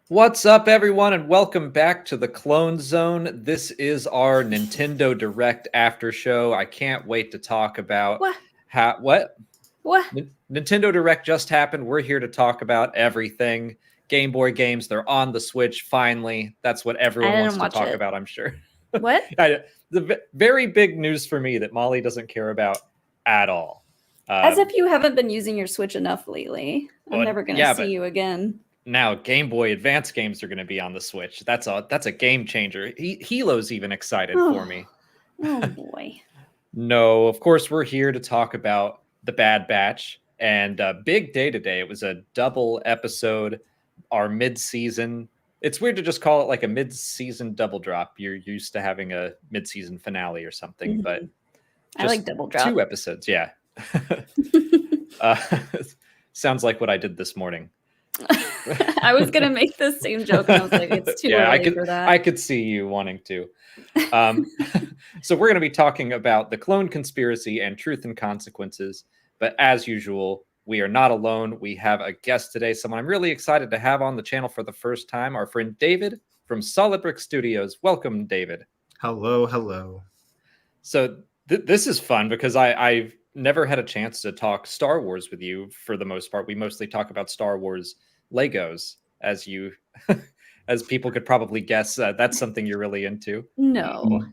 What's up, everyone, and welcome back to the Clone Zone. This is our Nintendo Direct after show. I can't wait to talk about What? what What? Nintendo Direct just happened. We're here to talk about everything. Game Boy games, they're on the Switch finally. That's what everyone I wants didn't to watch talk it. about, I'm sure. What? Very big news for me that Molly doesn't care about at all. As if you haven't been using your Switch enough lately. I'm never going to see you again. Now Game Boy Advance games are going to be on the Switch. That's a game changer. Hilo's even excited for me. Oh boy. No, of course we're here to talk about the Bad Batch and big day today. It was a double episode, our mid-season. It's weird to just call it like a mid-season double drop. You're used to having a mid-season finale or something, but I like double drop. 2 episodes, yeah. Sounds like what I did this morning. I was gonna make the same joke, and I was like, "It's too early for that." I could see you wanting to. So we're going to be talking about the clone conspiracy and truth and consequences. But as usual, we are not alone. We have a guest today, someone I'm really excited to have on the channel for the first time. Our friend David from Solid Brix Studios. Welcome, David. Hello, hello. So this is fun because I've never had a chance to talk Star Wars with you for the most part. We mostly talk about Star Wars Legos, as you as people could probably guess. That's something you're really into. No.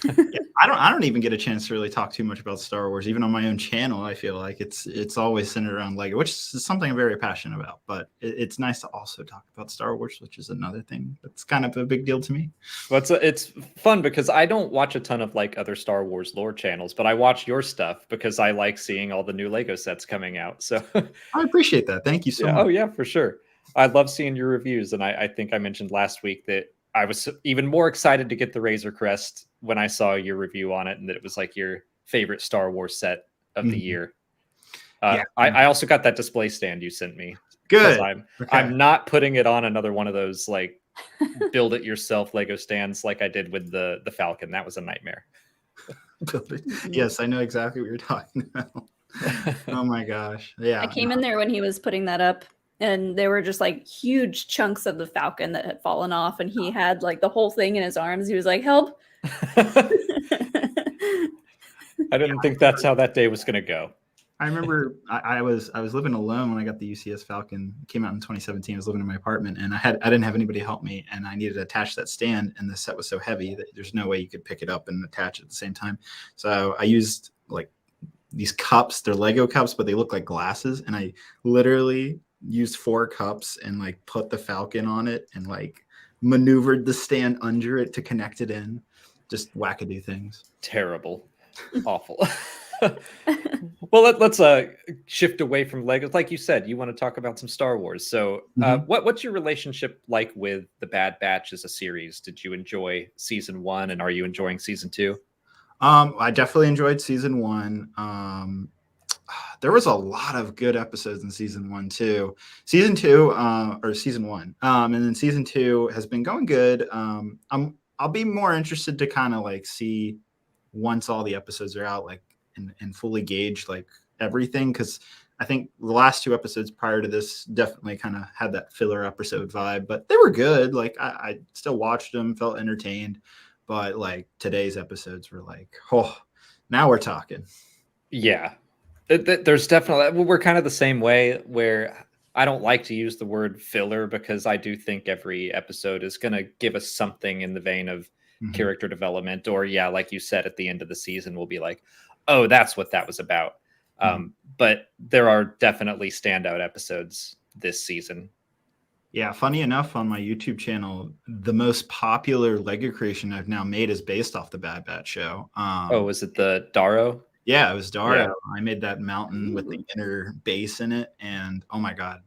Yeah, I don't even get a chance to really talk too much about Star Wars, even on my own channel. I feel like it's always centered around Lego, which is something I'm very passionate about. But it's nice to also talk about Star Wars, which is another thing that's kind of a big deal to me. Well, it's fun because I don't watch a ton of like other Star Wars lore channels, but I watch your stuff because I like seeing all the new Lego sets coming out. So I appreciate that. Thank you so much. Oh yeah, for sure. I love seeing your reviews, and I think I mentioned last week that I was even more excited to get the Razor Crest when I saw your review on it, and that it was like your favorite Star Wars set of the year. Yeah. I also got that display stand you sent me. Good. I'm not putting it on another one of those like build it yourself Lego stands like I did with the Falcon. That was a nightmare. Yes, I know exactly what you're talking about. Oh my gosh. Yeah. I came in there when he was putting that up, and there were just like huge chunks of the Falcon that had fallen off, and he had like the whole thing in his arms. He was like, "Help." I didn't think that's how that day was going to go. I remember I was living alone when I got the UCS Falcon. It came out in 2017. I was living in my apartment, and I didn't have anybody help me, and I needed to attach that stand, and the set was so heavy that there's no way you could pick it up and attach it at the same time. So I used like these cups. They're Lego cups, but they look like glasses, and I literally used 4 cups and like put the Falcon on it and like maneuvered the stand under it to connect it in. Just wackadoo things. Terrible. Awful. Well, let's shift away from Legos. Like you said, you want to talk about some Star Wars. So what's your relationship like with the Bad Batch as a series? Did you enjoy season 1, and are you enjoying season 2? I definitely enjoyed season 1. There was a lot of good episodes in season 1 too. Season 1, and then season 2 has been going good. I'll be more interested to kind of like see once all the episodes are out, like and fully gauge like everything, because I think the last 2 episodes prior to this definitely kind of had that filler episode vibe, but they were good. Like I still watched them, felt entertained, but like today's episodes were like, oh, now we're talking. Yeah. There's definitely, we're kind of the same way, where I don't like to use the word filler because I do think every episode is going to give us something in the vein of character development, or yeah, like you said, at the end of the season, we'll be like, oh, that's what that was about. But there are definitely standout episodes this season. Yeah, funny enough, on my YouTube channel, the most popular Lego creation I've now made is based off the Bad Batch show. Was it the Darrow? Yeah, it was Darrow. Yeah. I made that mountain with the inner base in it, and oh my god,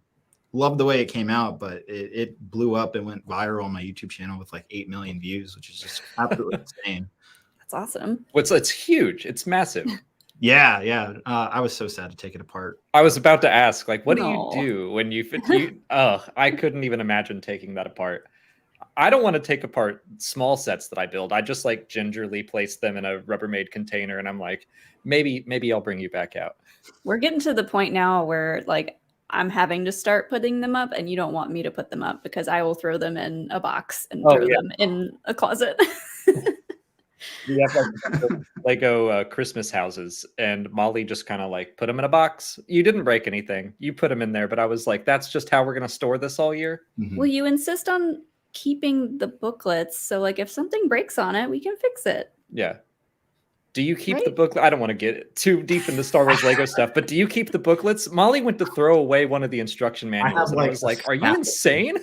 love the way it came out. But it blew up and went viral on my YouTube channel with like 8 million views, which is just absolutely insane. That's awesome. It's huge. It's massive. Yeah. I was so sad to take it apart. I was about to ask, like, what do you do when you I couldn't even imagine taking that apart. I don't want to take apart small sets that I build. I just like gingerly place them in a Rubbermaid container, and I'm like, maybe I'll bring you back out. We're getting to the point now where like I'm having to start putting them up, and you don't want me to put them up because I will throw them in a box and throw them in a closet. We have like Lego Christmas houses, and Molly just kind of like put them in a box. You didn't break anything. You put them in there, but I was like, that's just how we're going to store this all year. Well, you insist on keeping the booklets. So like if something breaks on it, we can fix it. Yeah. Do you keep the booklet? I don't want to get too deep into Star Wars Lego stuff, but do you keep the booklets? Molly went to throw away one of the instruction manuals, and I was like, are you insane?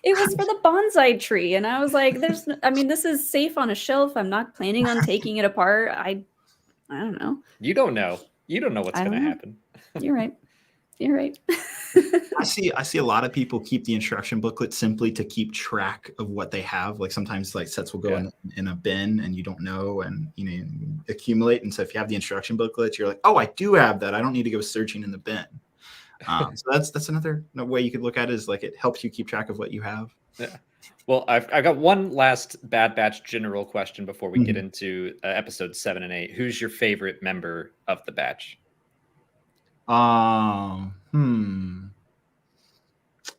It was for the bonsai tree. And I was like, this is safe on a shelf. I'm not planning on taking it apart. I don't know. You don't know. You don't know what's going to happen. You're right. You're right. I see a lot of people keep the instruction booklet simply to keep track of what they have. Like sometimes like sets will go in a bin and you don't know, and you accumulate. And so if you have the instruction booklet, you're like, oh, I do have that. I don't need to go searching in the bin. So that's another way you could look at it, is like it helps you keep track of what you have. Yeah. Well, I've got one last Bad Batch general question before we get into episodes 7 and 8. Who's your favorite member of the batch?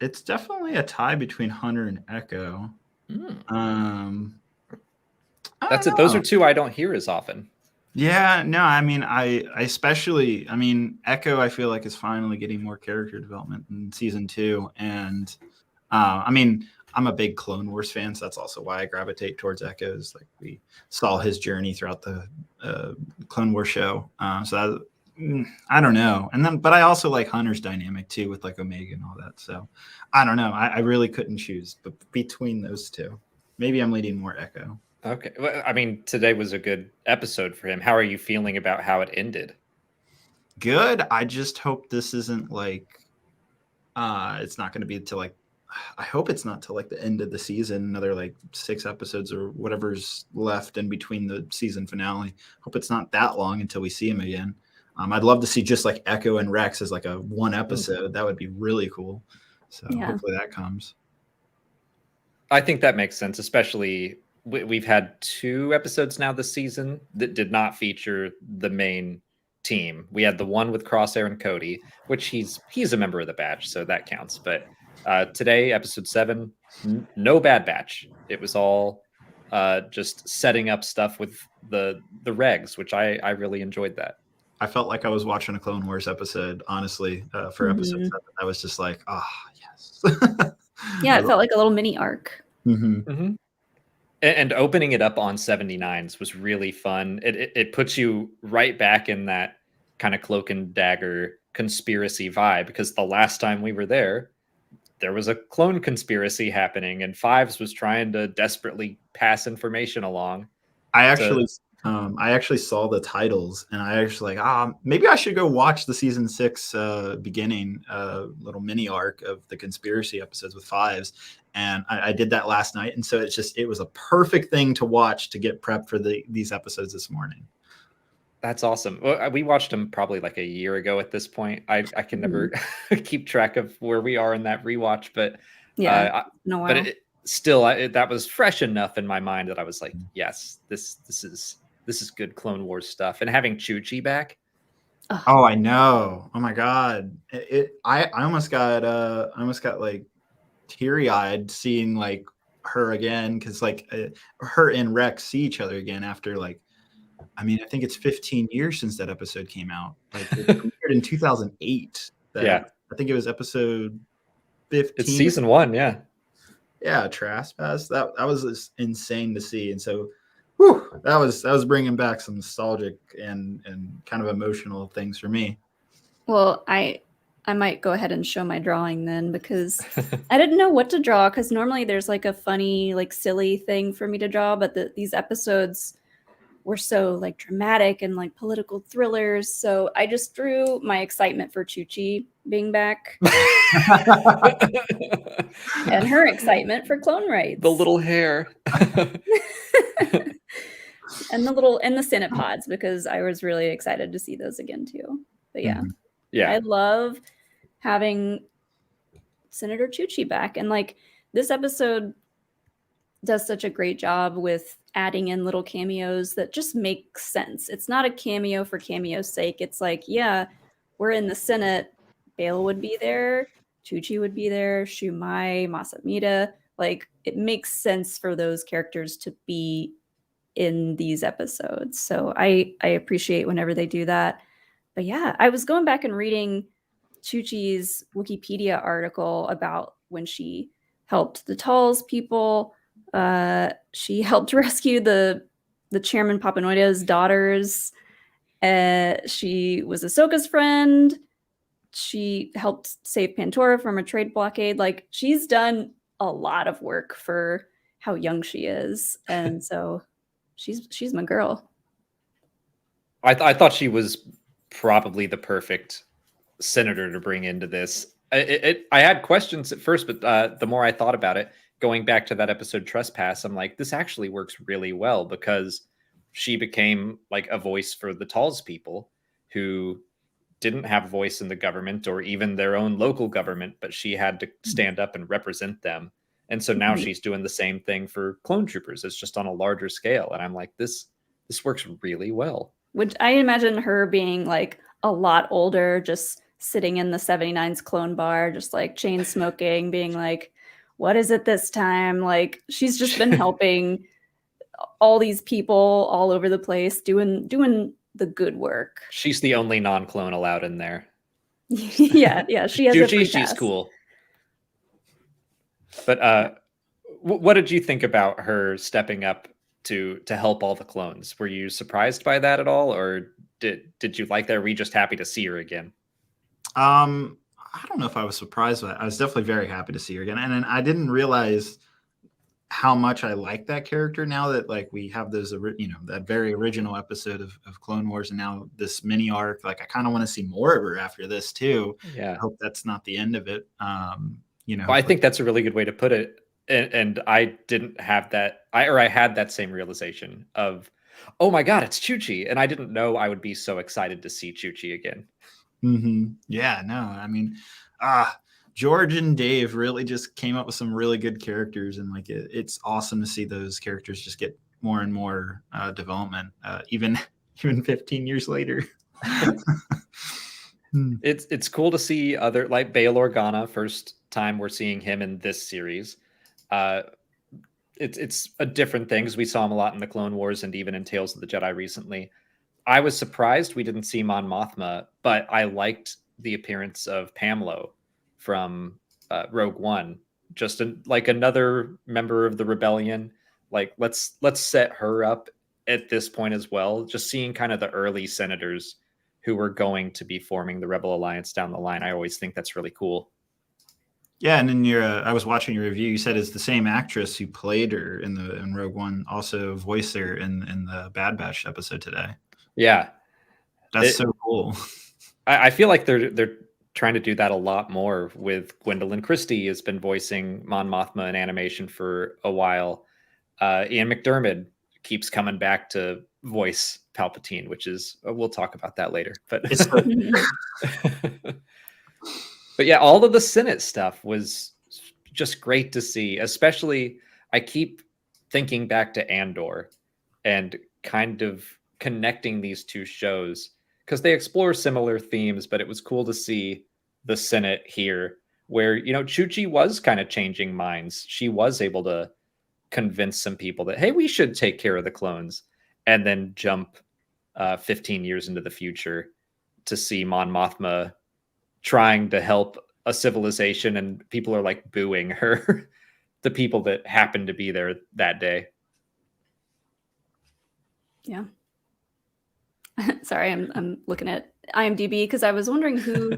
It's definitely a tie between Hunter and Echo. That's it. Those are two I don't hear as often. Yeah, no, I mean, I Echo, I feel like is finally getting more character development in season 2. And I mean, I'm a big Clone Wars fan, so that's also why I gravitate towards Echoes. Like we saw his journey throughout the Clone Wars show. So I don't know. And then, but I also like Hunter's dynamic too, with like Omega and all that. So I don't know. I really couldn't choose, but between those two, maybe I'm leaning more Echo. Okay. Well, I mean, today was a good episode for him. How are you feeling about how it ended? Good. I just hope this isn't like, it's not going to be till like, I hope it's not till like the end of the season, another like 6 episodes or whatever's left in between the season finale. Hope it's not that long until we see him again. I'd love to see just like Echo and Rex as like a 1 episode. That would be really cool. So hopefully that comes. I think that makes sense, especially we've had 2 episodes now this season that did not feature the main team. We had the one with Crosshair and Cody, which he's a member of the batch, so that counts. But today, episode 7, no Bad Batch. It was all just setting up stuff with the regs, which I really enjoyed that. I felt like I was watching a Clone Wars episode, honestly, for episode 7. I was just like, yes. Yeah, it felt like a little mini arc. And opening it up on 79s was really fun. It puts you right back in that kind of cloak and dagger conspiracy vibe, because the last time we were there was a clone conspiracy happening, and Fives was trying to desperately pass information along. I actually saw the titles, and I actually like, maybe I should go watch the season 6 beginning little mini arc of the conspiracy episodes with Fives. And I did that last night. And so it was a perfect thing to watch to get prepped for these episodes this morning. That's awesome. Well, we watched them probably like a year ago at this point. I can never keep track of where we are in that rewatch, but but that was fresh enough in my mind that I was like, yes, this is good Clone Wars stuff. And having Chuchi back. Oh, I know. Oh my God. I almost got like teary-eyed seeing like her again, because like her and Rex see each other again after like, I mean, I think it's 15 years since that episode came out. Like it premiered in 2008. I think it was episode 15. It's season 1, yeah. Yeah, Trespass. That was just insane to see. And so that was bringing back some nostalgic and kind of emotional things for me. Well, I might go ahead and show my drawing then, because I didn't know what to draw, because normally there's like a funny, like silly thing for me to draw, but these episodes were so like dramatic and like political thrillers. So I just drew my excitement for Chuchi being back and her excitement for clone rights. The little hair. And the Senate pods, because I was really excited to see those again too. But yeah, I love having Senator Chuchi back, and like this episode does such a great job with adding in little cameos that just make sense. It's not a cameo for cameo's sake. It's like, yeah, we're in the Senate, Bail would be there, Chuchi would be there, Shumai, Masamita. Like, it makes sense for those characters to be in these episodes. So I appreciate whenever they do that. But yeah, I was going back and reading Chuchi's Wikipedia article about when she helped the Talls people. She helped rescue the Chairman Papanoida's daughters. She was Ahsoka's friend. She helped save Pantora from a trade blockade. Like, she's done a lot of work for how young she is, and so she's my girl. I thought she was probably the perfect senator to bring into this. I had questions at first, but the more I thought about it, going back to that episode Trespass, I'm like, this actually works really well because she became like a voice for the Talls people who didn't have a voice in the government or even their own local government, but she had to stand up and represent them. And so now she's doing the same thing for clone troopers. It's just on a larger scale. And I'm like, this works really well. Which I imagine her being like a lot older, just sitting in the 79's clone bar, just like chain smoking, being like, what is it this time? Like, she's just been helping all these people all over the place, doing the good work. She's the only non-clone allowed in there. yeah, she has Chuchi, she's cool. But what did you think about her stepping up to help all the clones? Were you surprised by that at all, or did you like that? Or were you just happy to see her again? I don't know if I was surprised by it. I was definitely very happy to see her again, and I didn't realize how much I like that character now that like we have those, that very original episode of Clone Wars, and now this mini arc. Like, I kind of want to see more of her after this too. Yeah, I hope that's not the end of it. Well, I think that's a really good way to put it. And I didn't have that. I had that same realization of, oh my God, it's Chuchi, and I didn't know I would be so excited to see Chuchi again. Mm-hmm. Yeah, no, I mean, George and Dave really just came up with some really good characters, and like it's awesome to see those characters just get more and more development, even 15 years later. It's cool to see other, like Bail Organa. First time we're seeing him in this series. It's a different thing because we saw him a lot in the Clone Wars and even in Tales of the Jedi recently. I was surprised we didn't see Mon Mothma, but I liked the appearance of Pamlo from Rogue One. Just like another member of the rebellion. Like, let's set her up at this point as well. Just seeing kind of the early senators who were going to be forming the Rebel Alliance down the line. I always think that's really cool. Yeah, and in I was watching your review. You said it's the same actress who played her in Rogue One, also voiced her in the Bad Batch episode today. Yeah, that's so cool. I feel like they're trying to do that a lot more with Gwendolyn Christie has been voicing Mon Mothma in animation for a while. Ian McDiarmid keeps coming back to voice Palpatine, which is we'll talk about that later. But but yeah, all of the Senate stuff was just great to see. Especially, I keep thinking back to Andor and kind of connecting these two shows because they explore similar themes, but it was cool to see the Senate here where, Chuchi was kind of changing minds. She was able to convince some people that, hey, we should take care of the clones, and then jump 15 years into the future to see Mon Mothma trying to help a civilization, and people are like booing her, the people that happened to be there that day. Yeah. Sorry, I'm looking at IMDb because I was wondering who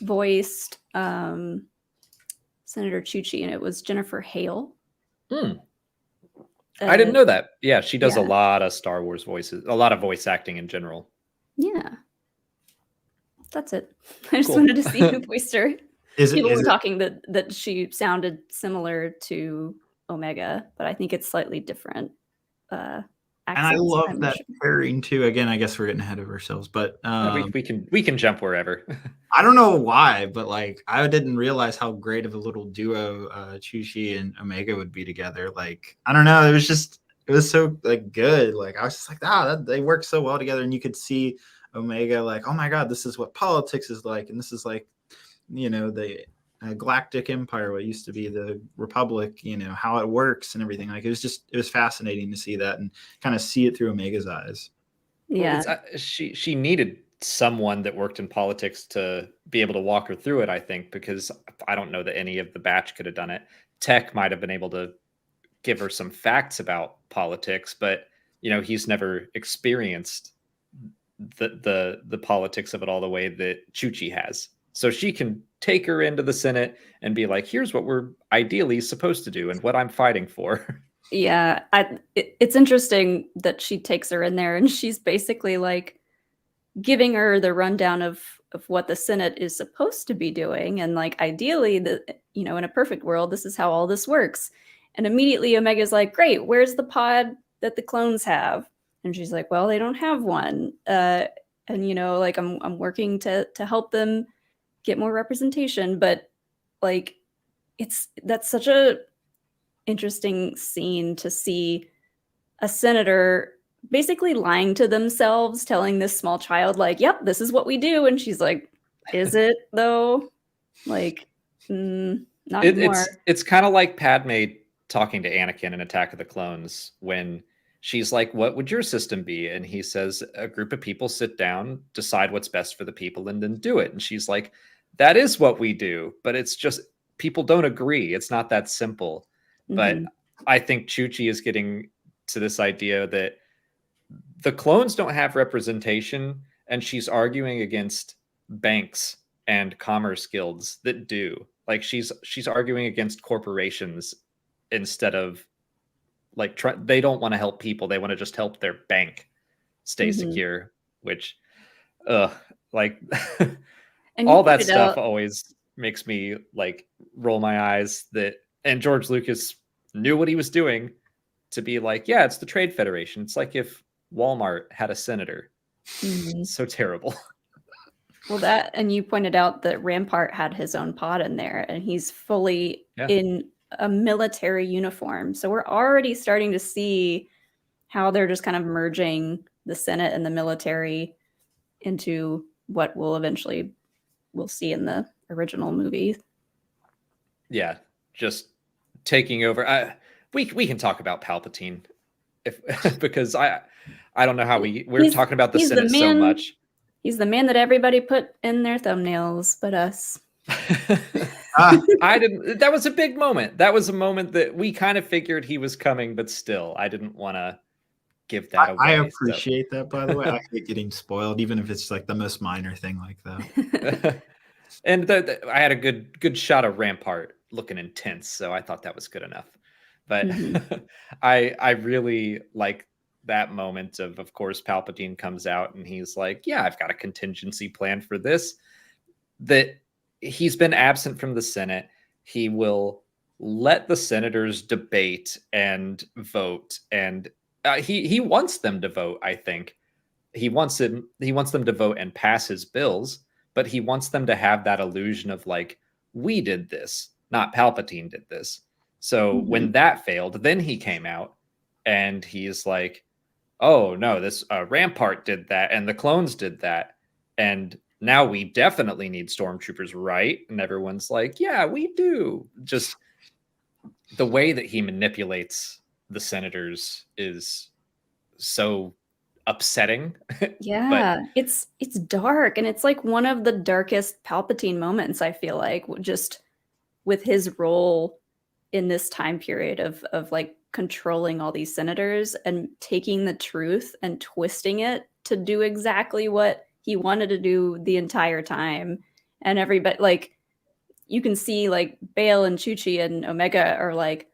voiced Senator Chuchi, and it was Jennifer Hale. I didn't know that. Yeah, she does a lot of Star Wars voices, a lot of voice acting in general. Yeah. That's it. I just wanted to see who voiced her. People were talking that she sounded similar to Omega, but I think it's slightly different. And I love that pairing too. Again, I guess we're getting ahead of ourselves, but we can jump wherever. I don't know why, but like I didn't realize how great of a little duo Chuchi and Omega would be together. Like, I don't know, it was so like good. Like I was just like, they work so well together, and you could see Omega like, oh my God, this is what politics is like, and this is like the Galactic Empire, what used to be the Republic, how it works and everything. Like, it was fascinating to see that and kind of see it through Omega's eyes. Yeah. Well, she needed someone that worked in politics to be able to walk her through it, I think, because I don't know that any of the batch could have done it. Tech might have been able to give her some facts about politics, but he's never experienced the politics of it all the way that Chuchi has. So she can take her into the Senate and be like, here's what we're ideally supposed to do and what I'm fighting for. Yeah, it's interesting that she takes her in there and she's basically like giving her the rundown of what the Senate is supposed to be doing. And like, ideally, in a perfect world, this is how all this works. And immediately Omega's like, great, where's the pod that the clones have? And she's like, well, they don't have one. And like, I'm working to help them get more representation. But like, that's such a interesting scene to see a senator basically lying to themselves, telling this small child like, yep, this is what we do. And she's like, is it though? Like, not anymore. It's kind of like Padme talking to Anakin in Attack of the Clones when she's like, what would your system be? And he says, a group of people sit down, decide what's best for the people, and then do it. And she's like, that is what we do, but it's just people don't agree. It's not that simple. But I think Chuchi is getting to this idea that the clones don't have representation, and she's arguing against banks and commerce guilds that do. Like, she's arguing against corporations instead of like they don't want to help people. They want to just help their bank stay secure, which like all that stuff always makes me like roll my eyes. And George Lucas knew what he was doing to be like, yeah, it's the Trade Federation. It's like if Walmart had a senator. So terrible. Well, and you pointed out that Rampart had his own pod in there, and he's fully in a military uniform. So we're already starting to see how they're just kind of merging the Senate and the military into what we'll see in the original movie. Yeah, just taking over. We can talk about Palpatine because I don't know how we're talking about the Senate so much. He's the man that everybody put in their thumbnails, but us. I didn't. That was a big moment. That was a moment that we kind of figured he was coming, but still, I didn't want to give that away. I appreciate that, by the way. I hate getting spoiled, even if it's like the most minor thing like that. And I had a good shot of Rampart looking intense, so I thought that was good enough. But I really like that moment of course, Palpatine comes out and he's like, yeah, I've got a contingency plan for this. That he's been absent from the Senate. He will let the senators debate and vote. And he wants them to vote, I think. He wants them to vote and pass his bills, but he wants them to have that illusion of like, we did this, not Palpatine did this. So when that failed, then he came out and he's like, oh no, this Rampart did that and the clones did that. And now we definitely need stormtroopers, right? And everyone's like, yeah, we do. Just the way that he manipulates the senators is so upsetting. Yeah, it's dark, and it's like one of the darkest Palpatine moments, I feel like, just with his role in this time period of like controlling all these senators and taking the truth and twisting it to do exactly what he wanted to do the entire time. And everybody, like, you can see like Bail and Chuchi and Omega are like,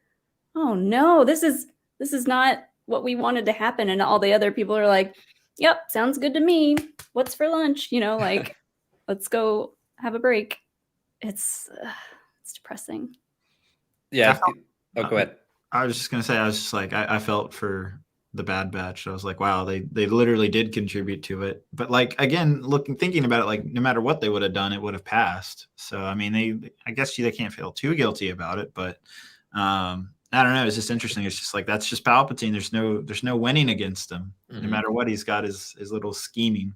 oh no, this is not what we wanted to happen. And all the other people are like, yep, sounds good to me. What's for lunch? Like, let's go have a break. It's depressing. Yeah. Go ahead. I was just going to say, I felt for the Bad Batch. I was like, wow, they literally did contribute to it. But like, again, thinking about it, like no matter what they would have done, it would have passed. So, I mean, I guess they can't feel too guilty about it, but I don't know. It's just interesting. It's just like, that's just Palpatine. There's no winning against him. No matter what, he's got his little scheming.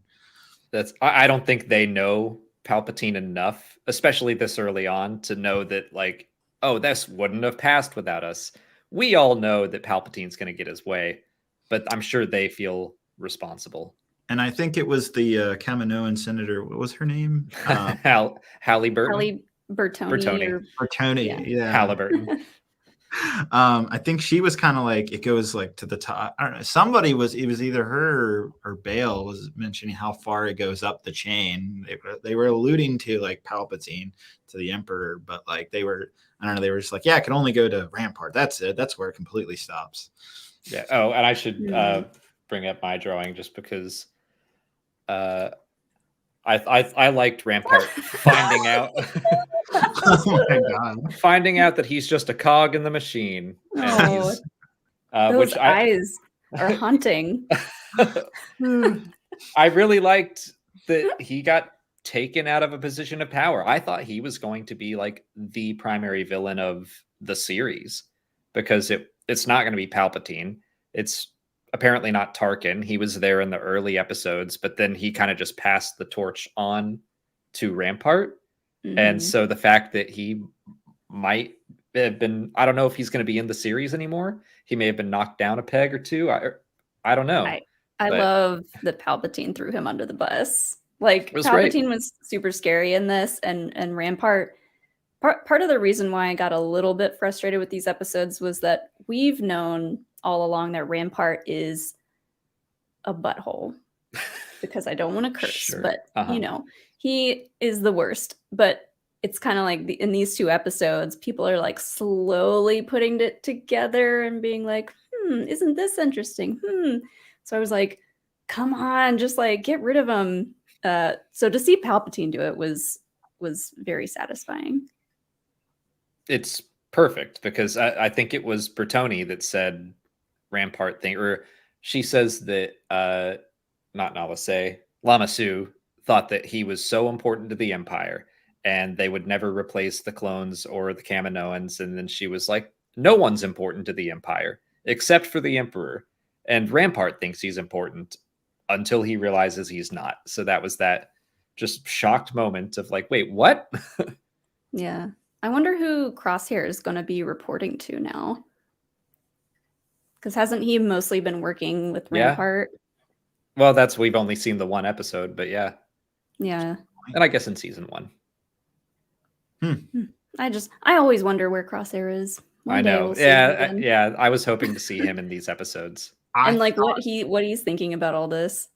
I don't think they know Palpatine enough, especially this early on, to know that like, oh, this wouldn't have passed without us. We all know that Palpatine's going to get his way, but I'm sure they feel responsible. And I think it was the Kaminoan senator. What was her name? Halliburton. Bertoni. Yeah. Halliburton. I think she was kind of like, it goes like to the top. I don't know. Somebody was, it was either her or Bale was mentioning how far it goes up the chain. They were alluding to like Palpatine to the Emperor, but like they were, I don't know, they were just like, yeah, it can only go to Rampart. That's it. That's where it completely stops. Yeah. Oh, and I should bring up my drawing just because I liked Rampart finding out. Oh my God. Finding out that he's just a cog in the machine. Oh, those eyes are haunting. I really liked that he got taken out of a position of power. I thought he was going to be like the primary villain of the series because it's not going to be Palpatine. It's apparently not Tarkin. He was there in the early episodes, but then he kind of just passed the torch on to Rampart. Mm-hmm. And so the fact that he might have been, I don't know if he's going to be in the series anymore. He may have been knocked down a peg or two. I don't know. I love that Palpatine threw him under the bus. Like Palpatine was super scary in this, and Rampart. Part of the reason why I got a little bit frustrated with these episodes was that we've known all along that Rampart is a butthole. Because I don't want to curse, but you know, he is the worst. But it's kind of like in these two episodes, people are like slowly putting it together and being like, isn't this interesting? So I was like, come on, just like get rid of him. So to see Palpatine do it was very satisfying. It's perfect because I think it was Bertoni that said Rampart thing, or she says that not Nalase, Lama Su thought that he was so important to the Empire and they would never replace the clones or the Kaminoans. And then she was like, no one's important to the Empire except for the Emperor. And Rampart thinks he's important until he realizes he's not. So that was that just shocked moment of like, wait, what? Yeah. I wonder who Crosshair is going to be reporting to now. Because hasn't he mostly been working with Rampart? Well, we've only seen the one episode, but yeah. Yeah. And I guess in season 1. I always wonder where Crosshair is. I know. Yeah. I was hoping to see him in these episodes. And like what he's thinking about all this.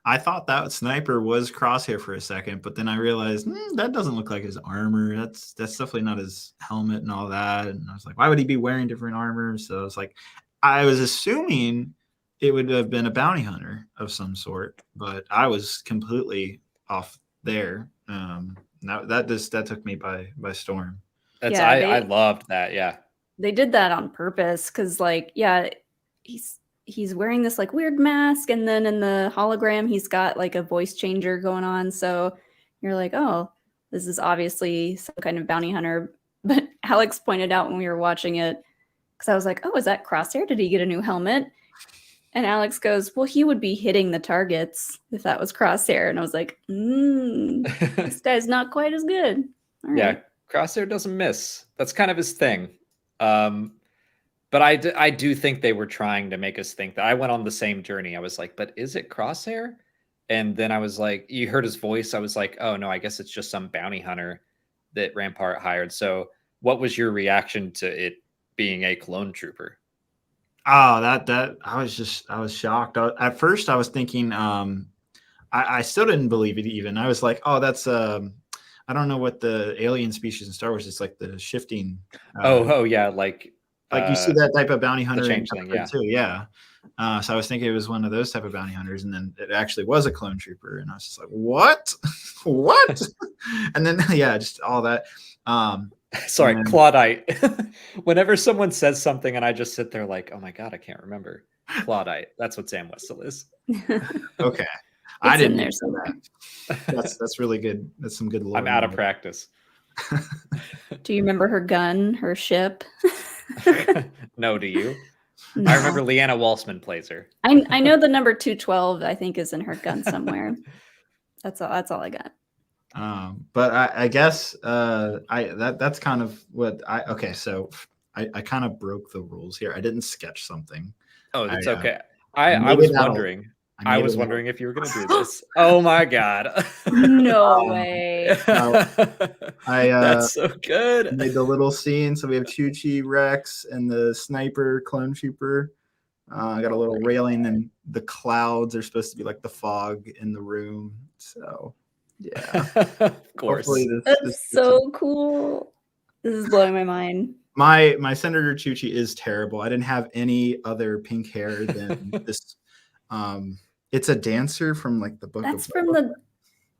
I thought that sniper was Crosshair for a second, but then I realized that doesn't look like his armor. That's definitely not his helmet and all that. And I was like, why would he be wearing different armor? So it's like, I was assuming it would have been a bounty hunter of some sort, but I was completely off there. That took me by storm. I loved that. Yeah, they did that on purpose because, like, he's wearing this like weird mask, and then in the hologram he's got like a voice changer going on. So you're like, oh, this is obviously some kind of bounty hunter. But Alex pointed out when we were watching it, because I was like, oh, is that Crosshair? Did he get a new helmet? And Alex goes, well, he would be hitting the targets if that was Crosshair. And I was like, this guy's not quite as good. All yeah, right. Crosshair doesn't miss. That's kind of his thing. But I do think they were trying to make us think that. I went on the same journey. I was like, but is it Crosshair? And then I was like, you heard his voice. I was like, oh, no, I guess it's just some bounty hunter that Rampart hired. So what was your reaction to it being a clone trooper? Oh, that I was shocked. At first I was thinking, I still didn't believe it even. I was like, oh, that's I don't know what the alien species in Star Wars is, like the shifting. Oh yeah, like you see that type of bounty hunter changeling, too. Yeah. So I was thinking it was one of those type of bounty hunters, and then it actually was a clone trooper, and I was just like, what? What? And then just all that. Sorry, Claudite. Whenever someone says something and I just sit there like, oh my God, I can't remember. Claudite. That's what Sam Wessel is. Okay. I didn't know that. That's really good. That's some good lore. I'm out of practice. Do you remember her gun, her ship? No, do you? No. I remember Leanna Walsman plays her. I know the number 212, I think, is in her gun somewhere. That's all I got. But I guess that's kind of what okay, so I kind of broke the rules here. I didn't sketch something. Oh, that's okay. I was wondering. I was wondering if you were going to do this. Oh my god! No way! That's so good. Made the little scene. So we have Chuchi, Rex, and the sniper clone trooper. I got a little railing, and the clouds are supposed to be like the fog in the room. So yeah, of course. That's so cool. This is blowing my mind. My Senator Chuchi is terrible. I didn't have any other pink hair than this. It's a dancer from like the book.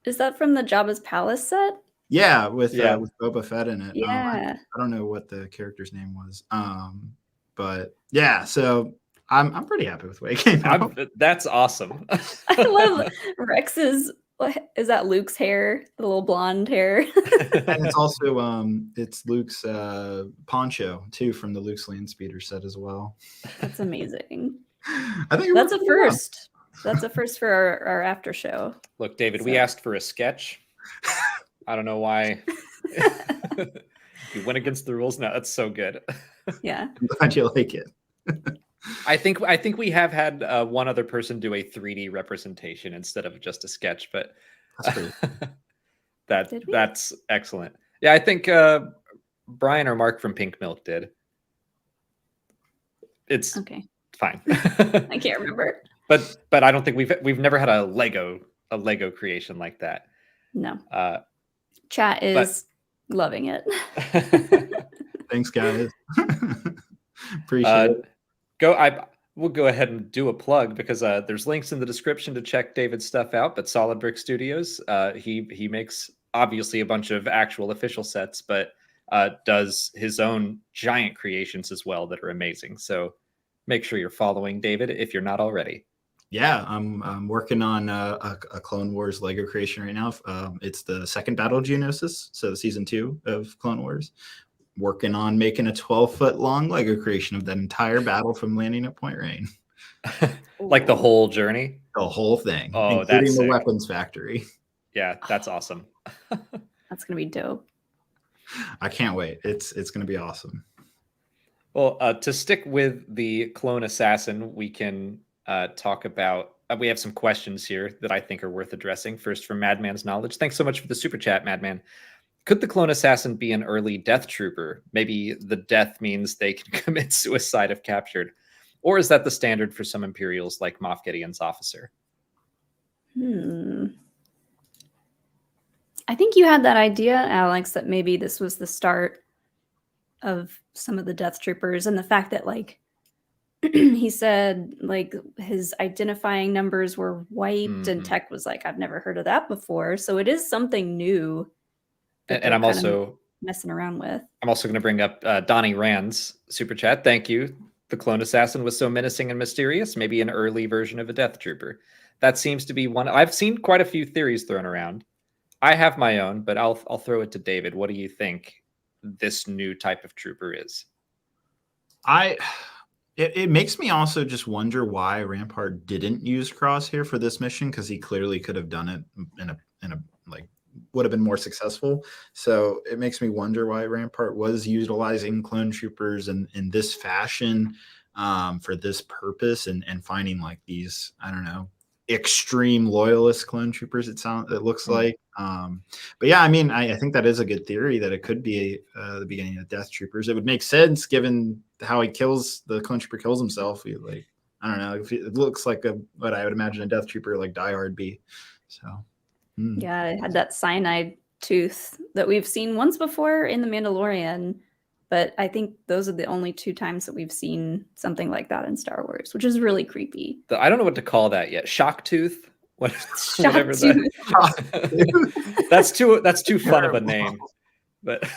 Is that from the Jabba's Palace set? Yeah, with Boba Fett in it. Yeah. I don't know what the character's name was. But yeah, so I'm pretty happy with the way it came out. That's awesome. I love Rex's. Is that Luke's hair? The little blonde hair. And it's also it's Luke's poncho too from the Luke's Land Speeder set as well. That's amazing. I think that's a first. That's a first for our after show. Look, David, we asked for a sketch. I don't know why. You went against the rules. No, that's so good. Yeah. I'm glad you like it. I think we have had one other person do a 3D representation instead of just a sketch, but that's excellent. Yeah, I think Brian or Mark from Pink Milk did. It's okay. Fine. I can't remember. But I don't think we've never had a Lego creation like that. No. Chat is loving it. Thanks, guys. Appreciate it. We'll go ahead and do a plug because there's links in the description to check David's stuff out. But Solid Brix Studios, he makes obviously a bunch of actual official sets, but does his own giant creations as well that are amazing. So make sure you're following David if you're not already. Yeah, I'm working on a Clone Wars Lego creation right now. It's the second Battle of Geonosis, so season 2 of Clone Wars. Working on making a 12-foot long Lego creation of that entire battle from landing at Point Rain. Like the whole journey? The whole thing, including that's the weapons factory. Yeah, that's awesome. That's going to be dope. I can't wait. It's going to be awesome. Well, to stick with the clone assassin, we can talk about, we have some questions here that I think are worth addressing. First, from Madman's Knowledge. Thanks so much for the super chat, Madman. Could the clone assassin be an early death trooper? Maybe the death means they can commit suicide if captured. Or is that the standard for some Imperials like Moff Gideon's officer? I think you had that idea, Alex, that maybe this was the start of some of the death troopers, and the fact that, like, he said, like, his identifying numbers were wiped, and Tech was like, I've never heard of that before. So it is something new. And I'm also messing around with. I'm also going to bring up Donnie Rand's super chat. Thank you. The clone assassin was so menacing and mysterious. Maybe an early version of a death trooper. That seems to be one. I've seen quite a few theories thrown around. I have my own, but I'll throw it to David. What do you think this new type of trooper is? It makes me also just wonder why Rampart didn't use Crosshair for this mission, because he clearly could have done it in a like would have been more successful. So it makes me wonder why Rampart was utilizing clone troopers in this fashion for this purpose, and finding like these, I don't know, extreme loyalist clone troopers. It looks like. But yeah, I mean, I think that is a good theory that it could be the beginning of Death Troopers. It would make sense given how the clone trooper kills himself. I don't know. It looks like what I would imagine a Death Trooper like Die Hard be. So. Yeah, it had that cyanide tooth that we've seen once before in The Mandalorian, but I think those are the only 2 times that we've seen something like that in Star Wars, which is really creepy. I don't know what to call that yet. Shock tooth? Whatever that. That's too fun of a name. But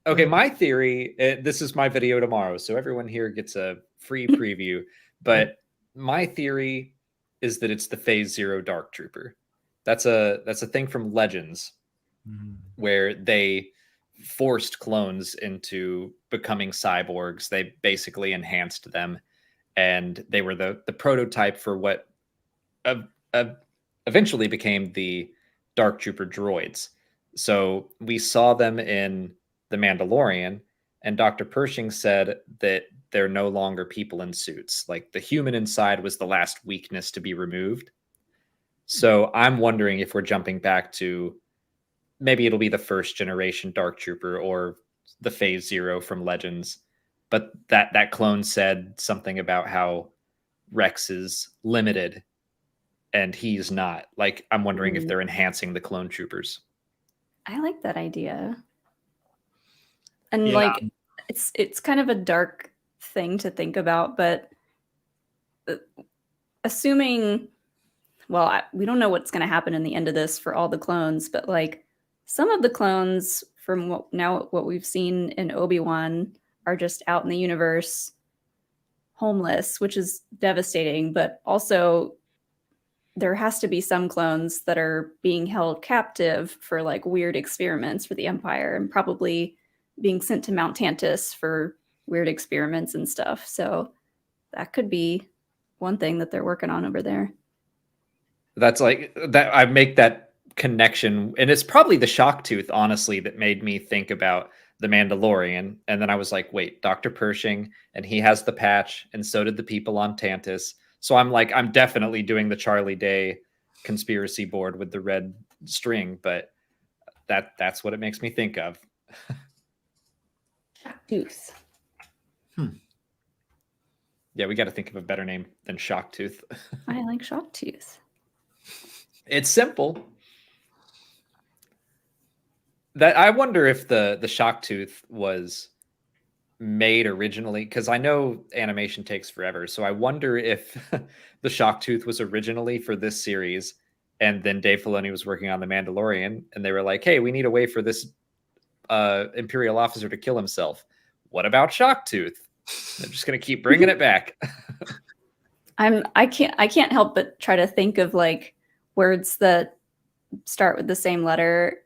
okay, my theory, this is my video tomorrow, so everyone here gets a free preview, but my theory is that it's the Phase Zero Dark Trooper. That's a thing from Legends, where they forced clones into becoming cyborgs. They basically enhanced them, and they were the prototype for what a eventually became the Dark Trooper droids. So we saw them in The Mandalorian, and Dr. Pershing said that they're no longer people in suits. Like the human inside was the last weakness to be removed. So I'm wondering if we're jumping back to maybe it'll be the first generation Dark Trooper or the Phase Zero from Legends. But that clone said something about how Rex is limited and he's not. Like, I'm wondering if they're enhancing the clone troopers. I like that idea. And like, it's kind of a dark thing to think about, but assuming, well, we don't know what's going to happen in the end of this for all the clones, but like some of the clones from what we've seen in Obi-Wan are just out in the universe homeless, which is devastating, but also there has to be some clones that are being held captive for like weird experiments for the Empire and probably being sent to Mount Tantus for weird experiments and stuff. So that could be one thing that they're working on over there. That's like that. I make that connection, and it's probably the shock tooth, honestly, that made me think about the Mandalorian. And then I was like, wait, Dr. Pershing, and he has the patch, and so did the people on Tantus. So I'm like, I'm definitely doing the Charlie Day conspiracy board with the red string, but that's what it makes me think of. Tooth. Yeah, we got to think of a better name than Shocktooth. I like Shocktooth. It's simple. That I wonder if the Shocktooth was made originally, because I know animation takes forever. So I wonder if the Shocktooth was originally for this series, and then Dave Filoni was working on The Mandalorian, and they were like, "Hey, we need a way for this Imperial officer to kill himself. What about Shocktooth?" They're just gonna keep bringing it back. I can't help but try to think of like words that start with the same letter,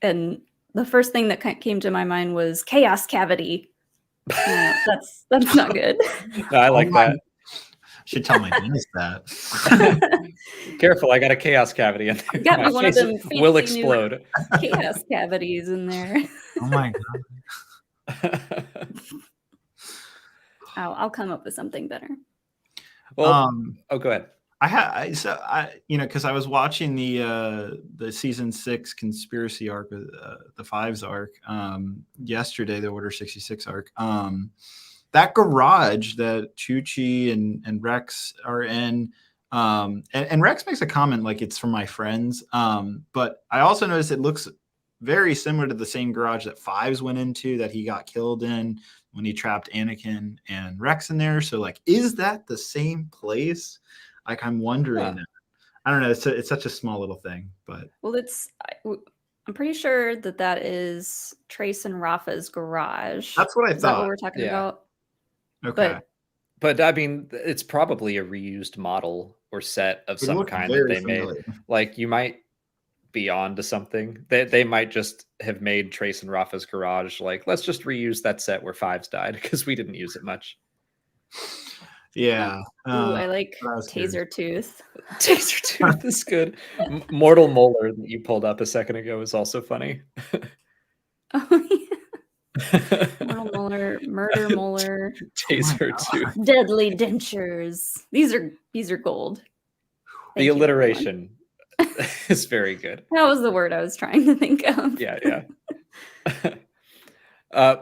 and the first thing that came to my mind was chaos cavity. That's not good. No, I like that. Should tell my niece that. Careful, I got a chaos cavity in there. Got me one of them will explode. Chaos cavities in there. Oh my god. I'll come up with something better. Well, go ahead. Because I was watching the season 6 conspiracy arc, the Fives arc, yesterday, the Order 66 arc. That garage that Chuchi and Rex are in, and Rex makes a comment like it's from my friends, but I also noticed it looks very similar to the same garage that Fives went into that he got killed in when he trapped Anakin and Rex in there. So like, is that the same place? Like, I'm wondering. I don't know. It's such a small little thing, but well, I'm pretty sure that is Trace and Rafa's garage. That's what I thought. Is that what we're talking about? Okay. But I mean, it's probably a reused model or set of some kind that they made. Like, you might be on to something. They might just have made Trace and Rafa's garage like, let's just reuse that set where Fives died because we didn't use it much. Yeah. I like Taser Tooth. Taser Tooth is good. Mortal Molar that you pulled up a second ago is also funny. Oh yeah. Mortal Molar, Murder Molar, Taser Tooth, Deadly Dentures. These are gold. The alliteration is very good. That was the word I was trying to think of. Yeah.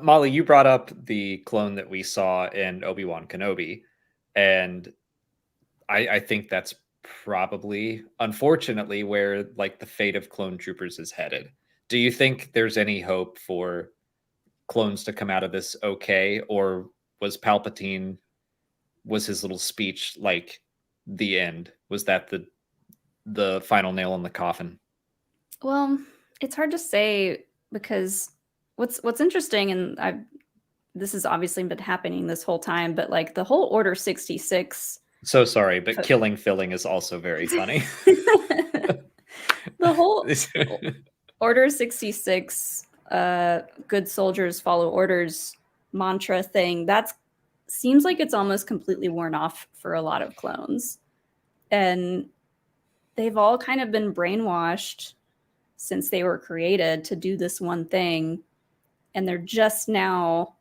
Molly, you brought up the clone that we saw in Obi-Wan Kenobi, and I think that's probably, unfortunately, where like the fate of clone troopers is headed. Do you think there's any hope for clones to come out of this okay, or was Palpatine, was his little speech like the end? Was that the final nail in the coffin? Well, it's hard to say, because what's interesting, and this has obviously been happening this whole time, but like the whole Order 66. So sorry, but killing filling is also very funny. The whole Order 66, good soldiers follow orders mantra thing, that seems like it's almost completely worn off for a lot of clones. And they've all kind of been brainwashed since they were created to do this one thing, and they're just now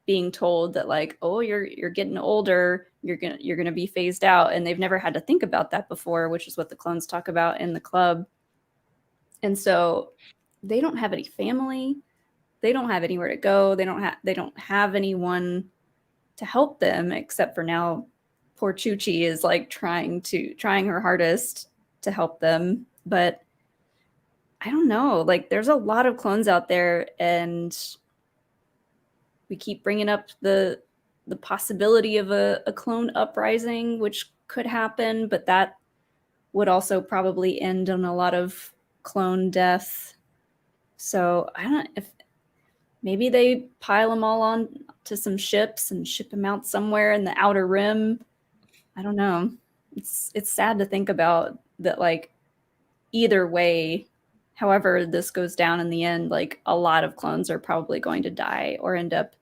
being told that like, oh, you're getting older, you're gonna be phased out, and they've never had to think about that before, which is what the clones talk about in the club. And so they don't have any family, they don't have anywhere to go, they don't have anyone to help them, except for now poor Chuchi is like trying her hardest to help them. But I don't know, like there's a lot of clones out there, and we keep bringing up the possibility of a clone uprising, which could happen, but that would also probably end on a lot of clone death. So I don't, if maybe they pile them all on to some ships and ship them out somewhere in the Outer Rim. I don't know. It's sad to think about that, like either way, however this goes down in the end, like a lot of clones are probably going to die or end up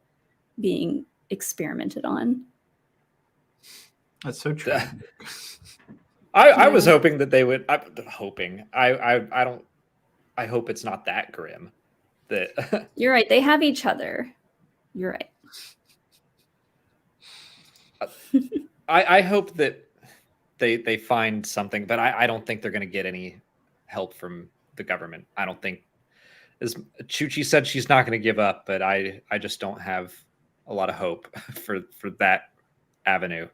being experimented on. That's so true. I was hoping that they would. I hope it's not that grim. That You're right. They have each other. You're right. I hope that they find something, but I don't think they're going to get any help from the government. I don't think, as Chuchi said, she's not going to give up, but I just don't have a lot of hope for that avenue.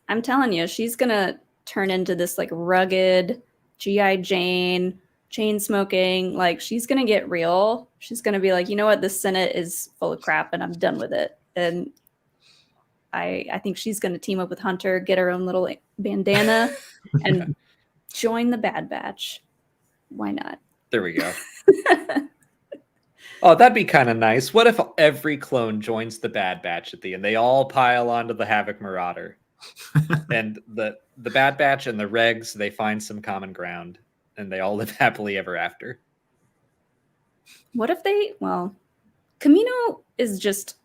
I'm telling you, she's going to turn into this like rugged G.I. Jane, chain smoking. Like she's going to get real. She's going to be like, you know what? The Senate is full of crap and I'm done with it. And I think she's going to team up with Hunter, get her own little bandana and join the Bad Batch. Why not? There we go. Oh, that'd be kind of nice. What if every clone joins the Bad Batch at the end? They all pile onto the Havoc Marauder. And the Bad Batch and the Regs, they find some common ground and they all live happily ever after. What if Camino is just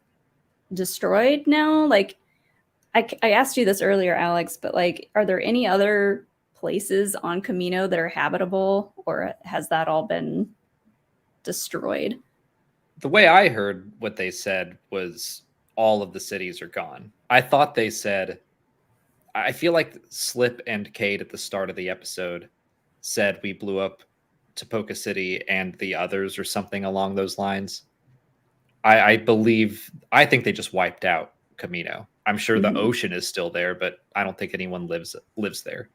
destroyed now? Like I asked you this earlier, Alex, but like, are there any other places on Camino that are habitable, or has that all been destroyed? The way I heard what they said was all of the cities are gone. I thought they said, I feel like Slip and Cade at the start of the episode said we blew up Tapoca City and the others or something along those lines. I think they just wiped out Camino. I'm sure the ocean is still there, but I don't think anyone lives there.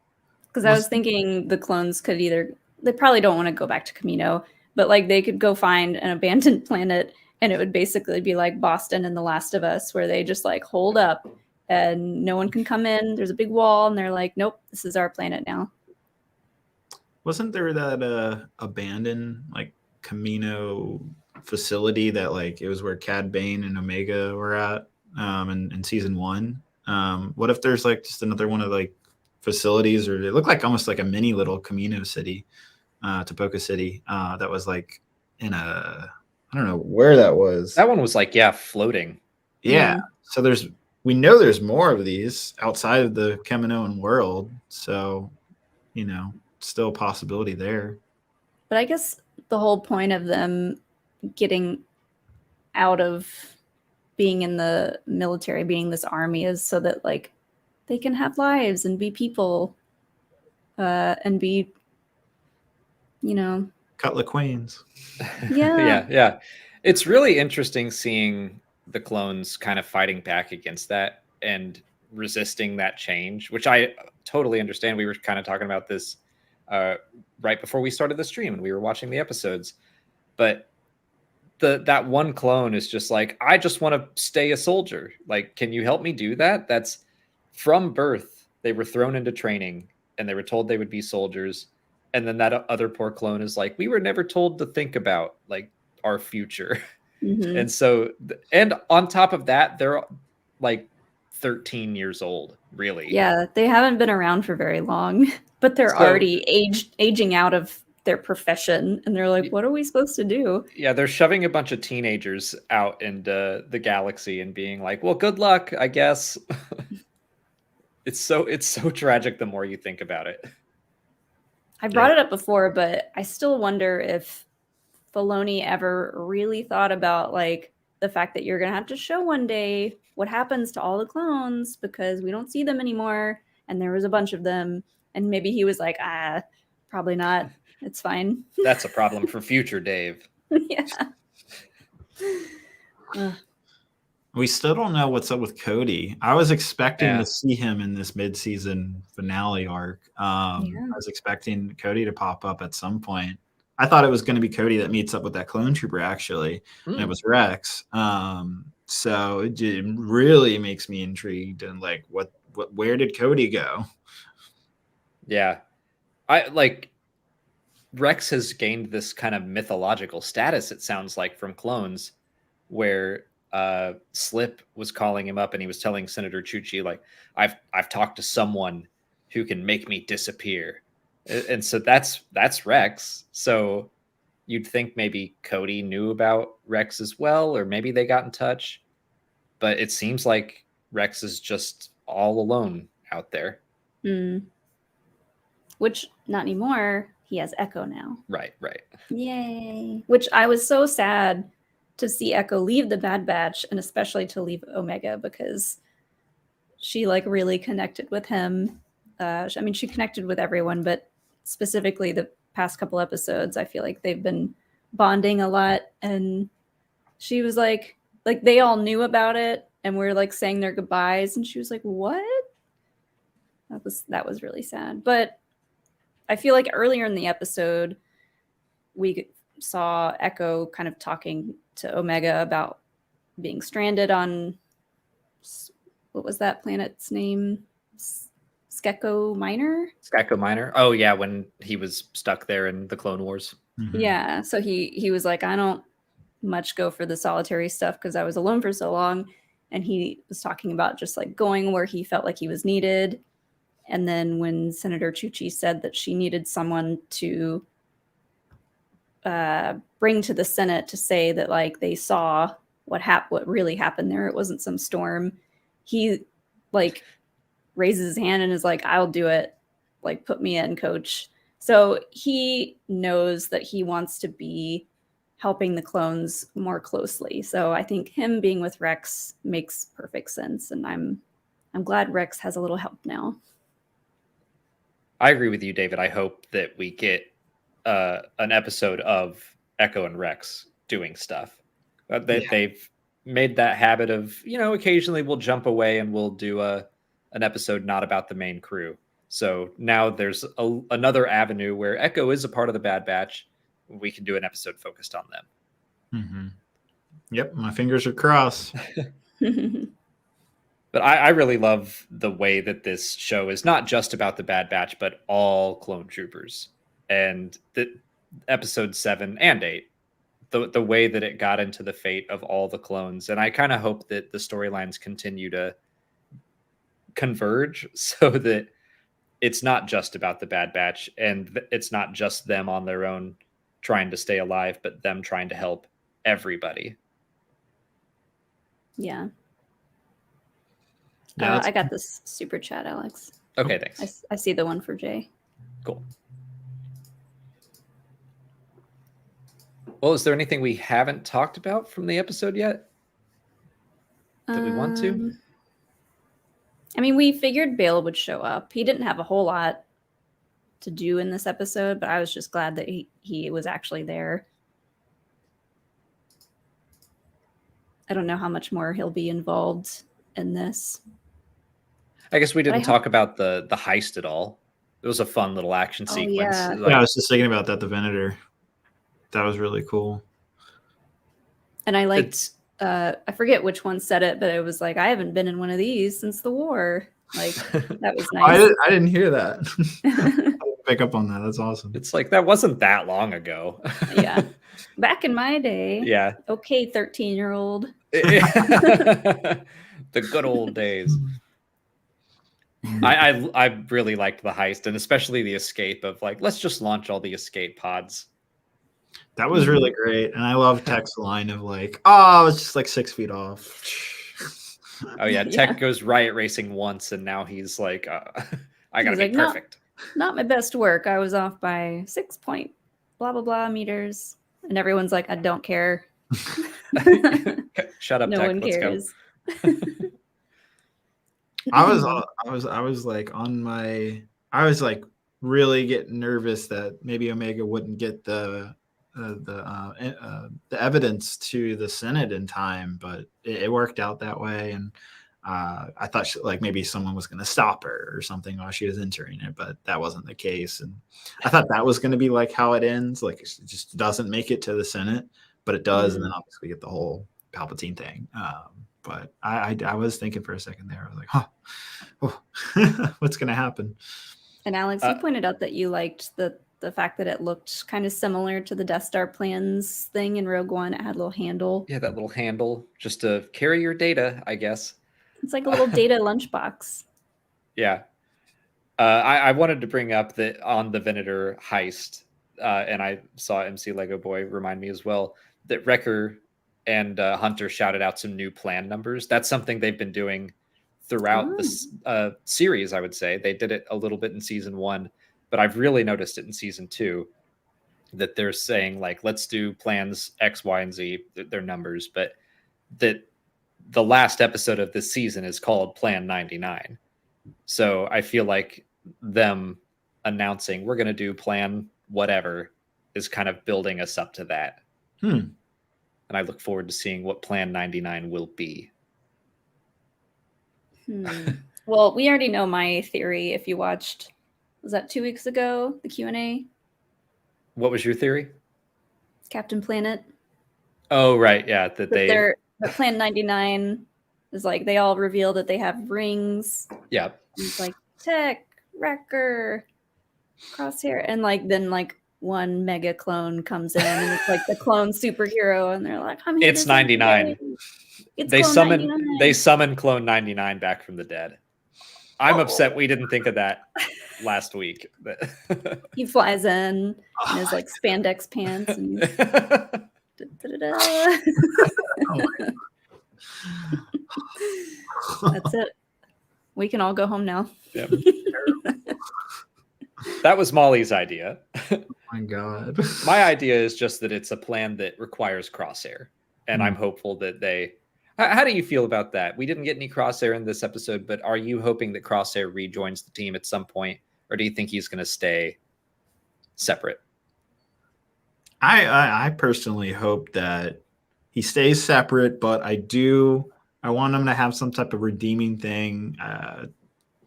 Because I was thinking the clones could they probably don't want to go back to Camino, but like they could go find an abandoned planet and it would basically be like Boston and The Last of Us, where they just like hold up and no one can come in. There's a big wall and they're like, nope, this is our planet now. Wasn't there that abandoned like Camino facility that like it was where Cad Bane and Omega were at in season 1? What if there's like just another one of like facilities, or it looked like almost like a mini little Camino city, Tapoca City, that was like in I don't know where that was. That one was like, floating. Yeah. So we know there's more of these outside of the Kaminoan world. So, still a possibility there. But I guess the whole point of them getting out of being in the military, being this army, is so that like they can have lives and be people, and be, Cutler Queens. Yeah. Yeah. It's really interesting seeing the clones kind of fighting back against that and resisting that change, which I totally understand. We were kind of talking about this right before we started the stream and we were watching the episodes, but that one clone is just like, I just want to stay a soldier. Like, can you help me do that? That's from birth. They were thrown into training and they were told they would be soldiers. And then that other poor clone is like, we were never told to think about like our future. Mm-hmm. And so, and on top of that, they're like 13 years old, really. Yeah, they haven't been around for very long, but they're already aging out of their profession. And they're like, what are we supposed to do? Yeah, they're shoving a bunch of teenagers out into the galaxy and being like, well, good luck, I guess. It's so tragic the more you think about it. I brought it up before, but I still wonder if Filoni ever really thought about like the fact that you're going to have to show one day what happens to all the clones because we don't see them anymore. And there was a bunch of them. And maybe he was like, probably not. It's fine. That's a problem for future Dave. Yeah. We still don't know what's up with Cody. I was expecting to see him in this mid-season finale arc. I was expecting Cody to pop up at some point. I thought it was going to be Cody that meets up with that clone trooper, actually, and it was Rex. So it really makes me intrigued. And like, where did Cody go? Yeah, Rex has gained this kind of mythological status. It sounds like from clones, where Slip was calling him up and he was telling Senator Chuchi, like, I've talked to someone who can make me disappear. And so that's Rex. So you'd think maybe Cody knew about Rex as well, or maybe they got in touch. But it seems like Rex is just all alone out there. Which, not anymore. He has Echo now. Right. Yay. Which I was so sad to see Echo leave the Bad Batch, and especially to leave Omega, because she like really connected with him. She connected with everyone, but specifically the past couple episodes, I feel like they've been bonding a lot. And she was like they all knew about it and were like saying their goodbyes. And she was like, what? That was really sad. But I feel like earlier in the episode, we saw Echo kind of talking to Omega about being stranded on, what was that planet's name? Skeko Minor? Oh, yeah, when he was stuck there in the Clone Wars. Yeah, so he was like, I don't much go for the solitary stuff because I was alone for so long. And he was talking about just like going where he felt like he was needed. And then when Senator Chuchi said that she needed someone to bring to the Senate to say that like they saw what really happened there, it wasn't some storm, he like raises his hand and is like, I'll do it, like put me in, coach. So he knows that he wants to be helping the clones more closely. So I think him being with Rex makes perfect sense, and I'm glad Rex has a little help now. I agree with you, David. I hope that we get an episode of Echo and Rex doing stuff. They've made that habit of, occasionally we'll jump away and we'll do an episode not about the main crew. So now there's another avenue where Echo is a part of the Bad Batch. We can do an episode focused on them. Yep, my fingers are crossed. But I really love the way that this show is not just about the Bad Batch, but all clone troopers. And the episode 7 and 8, the way that it got into the fate of all the clones. And I kind of hope that the storylines continue to converge so that it's not just about the Bad Batch and it's not just them on their own trying to stay alive, but them trying to help everybody. Yeah. I got this super chat, Alex. Okay, thanks. I see the one for Jay. Cool. Well, is there anything we haven't talked about from the episode yet that we want to? We figured Bale would show up. He didn't have a whole lot to do in this episode, but I was just glad that he was actually there. I don't know how much more he'll be involved in this. I guess we didn't talk about the heist at all. It was a fun little action sequence. Yeah. I was just thinking about that, the Venator. That was really cool. And I liked, I forget which one said it, but it was like, I haven't been in one of these since the war. Like, that was nice. I didn't hear that. I didn't pick up on that. That's awesome. It's like, that wasn't that long ago. Yeah. Back in my day. Yeah. Okay, 13-year-old. The good old days. I really liked the heist, and especially the escape of like, let's just launch all the escape pods. That was really great. And I love Tech's line of like, oh, it's just like 6 feet off. Oh yeah, Tech goes riot racing once, and now he's like, I gotta be perfect. not my best work. I was off by 6 point blah, blah, blah meters. And everyone's like, I don't care. Shut up, no Tech. one Let's cares. go. I was like I was like really getting nervous that maybe Omega wouldn't get the evidence to the Senate in time, but it worked out that way. And I thought like maybe someone was going to stop her or something while she was entering it, but that wasn't the case. And I thought that was going to be like how it ends. Like it just doesn't make it to the Senate, but it does. And then obviously we get the whole Palpatine thing. But I was thinking for a second there, I was like, what's going to happen? And Alex, you pointed out that you liked the fact that it looked kind of similar to the Death Star plans thing in Rogue One. It had a little handle. Yeah, that little handle just to carry your data, I guess. It's like a little data lunchbox. Yeah. I wanted to bring up that on the Venator heist, and I saw MC Lego Boy remind me as well, that Wrecker and Hunter shouted out some new plan numbers. That's something they've been doing throughout this series, I would say. They did it a little bit in season 1, but I've really noticed it in season 2 that they're saying, like, let's do plans X, Y, and Z, their numbers, but that the last episode of this season is called Plan 99. So I feel like them announcing we're going to do plan whatever is kind of building us up to that. And I look forward to seeing what Plan 99 will be. Well, we already know my theory. If you watched, was that 2 weeks ago, the Q&A? What was your theory? Captain Planet. Oh, right. Yeah. That Plan 99 is like, they all reveal that they have rings. Yeah. And it's like Tech, Wrecker, Crosshair. And like, then like one mega clone comes in and it's like the clone superhero. And they're like, I'm here. It's 99. They summon Clone 99 back from the dead. I'm upset we didn't think of that last week. He flies in his like spandex pants and that's it. We can all go home now. Yep. That was Molly's idea. Oh my God. My idea is just that it's a plan that requires Crosshair. And I'm hopeful that they... How do you feel about that? We didn't get any Crosshair in this episode, but are you hoping that Crosshair rejoins the team at some point? Or do you think he's going to stay separate? I personally hope that he stays separate, but I want him to have some type of redeeming thing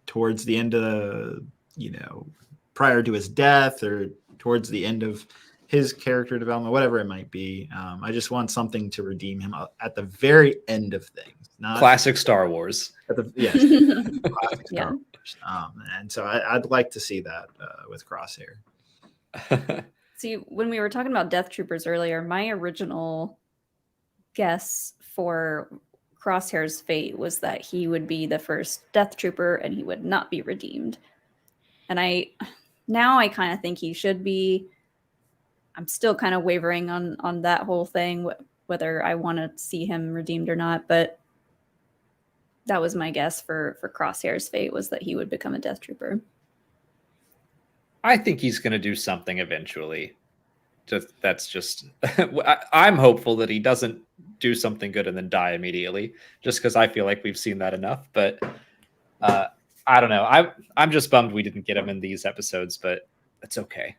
towards the end of prior to his death or towards the end of his character development, whatever it might be. I just want something to redeem him at the very end of things. Not classic Star Wars. Yes. Classic Star Wars. And so I'd like to see that with Crosshair. See, when we were talking about Death Troopers earlier, my original guess for Crosshair's fate was that he would be the first Death Trooper and he would not be redeemed. And I kind of think he should be. I'm still kind of wavering on that whole thing, whether I want to see him redeemed or not. But that was my guess for Crosshair's fate, was that he would become a Death Trooper. I think he's going to do something eventually. I'm hopeful that he doesn't do something good and then die immediately, just because I feel like we've seen that enough. But I don't know. I'm just bummed we didn't get him in these episodes, but it's okay.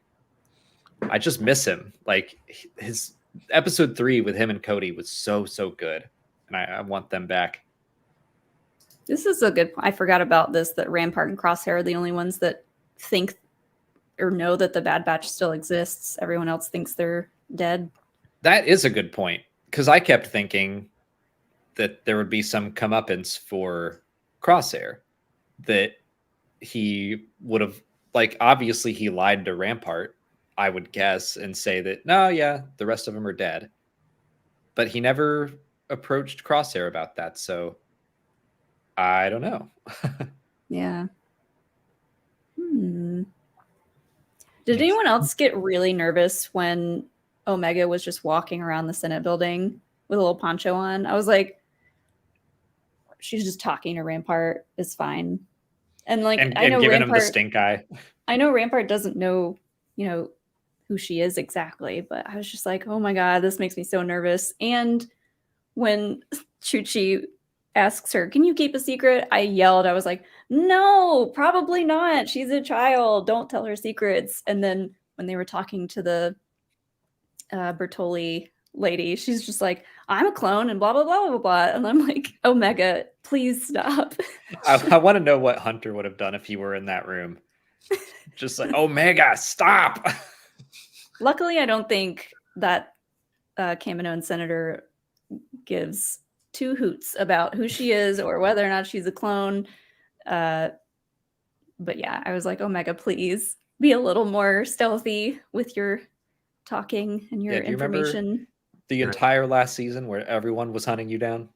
I just miss him. Like, his episode 3 with him and Cody was so good, and I want them back. This is a good point. I forgot about this, that Rampart and Crosshair are the only ones that think or know that the Bad Batch still exists. Everyone else thinks they're dead. That is a good point, because I kept thinking that there would be some comeuppance for Crosshair, that he would have, like, obviously he lied to Rampart, I would guess, and say that, no, yeah, the rest of them are dead. But he never approached Crosshair about that, so I don't know. Yeah. Did anyone else get really nervous when Omega was just walking around the Senate building with a little poncho on? I was like, she's just talking to Rampart. It's fine. And like, I know giving Rampart, him the stink eye. I know Rampart doesn't know, who she is exactly, but I was just like, oh my God, this makes me so nervous. And when Chuchi asks her, can you keep a secret? I yelled. I was like, no, probably not. She's a child. Don't tell her secrets. And then when they were talking to the Bertoli lady, she's just like, I'm a clone and blah, blah, blah, blah, blah. And I'm like, Omega, please stop. I want to know what Hunter would have done if he were in that room. Just like, Omega, stop. Luckily, I don't think that Kaminoan senator gives two hoots about who she is or whether or not she's a clone. But yeah, I was like, Omega, please be a little more stealthy with your talking and your information. The entire last season where everyone was hunting you down?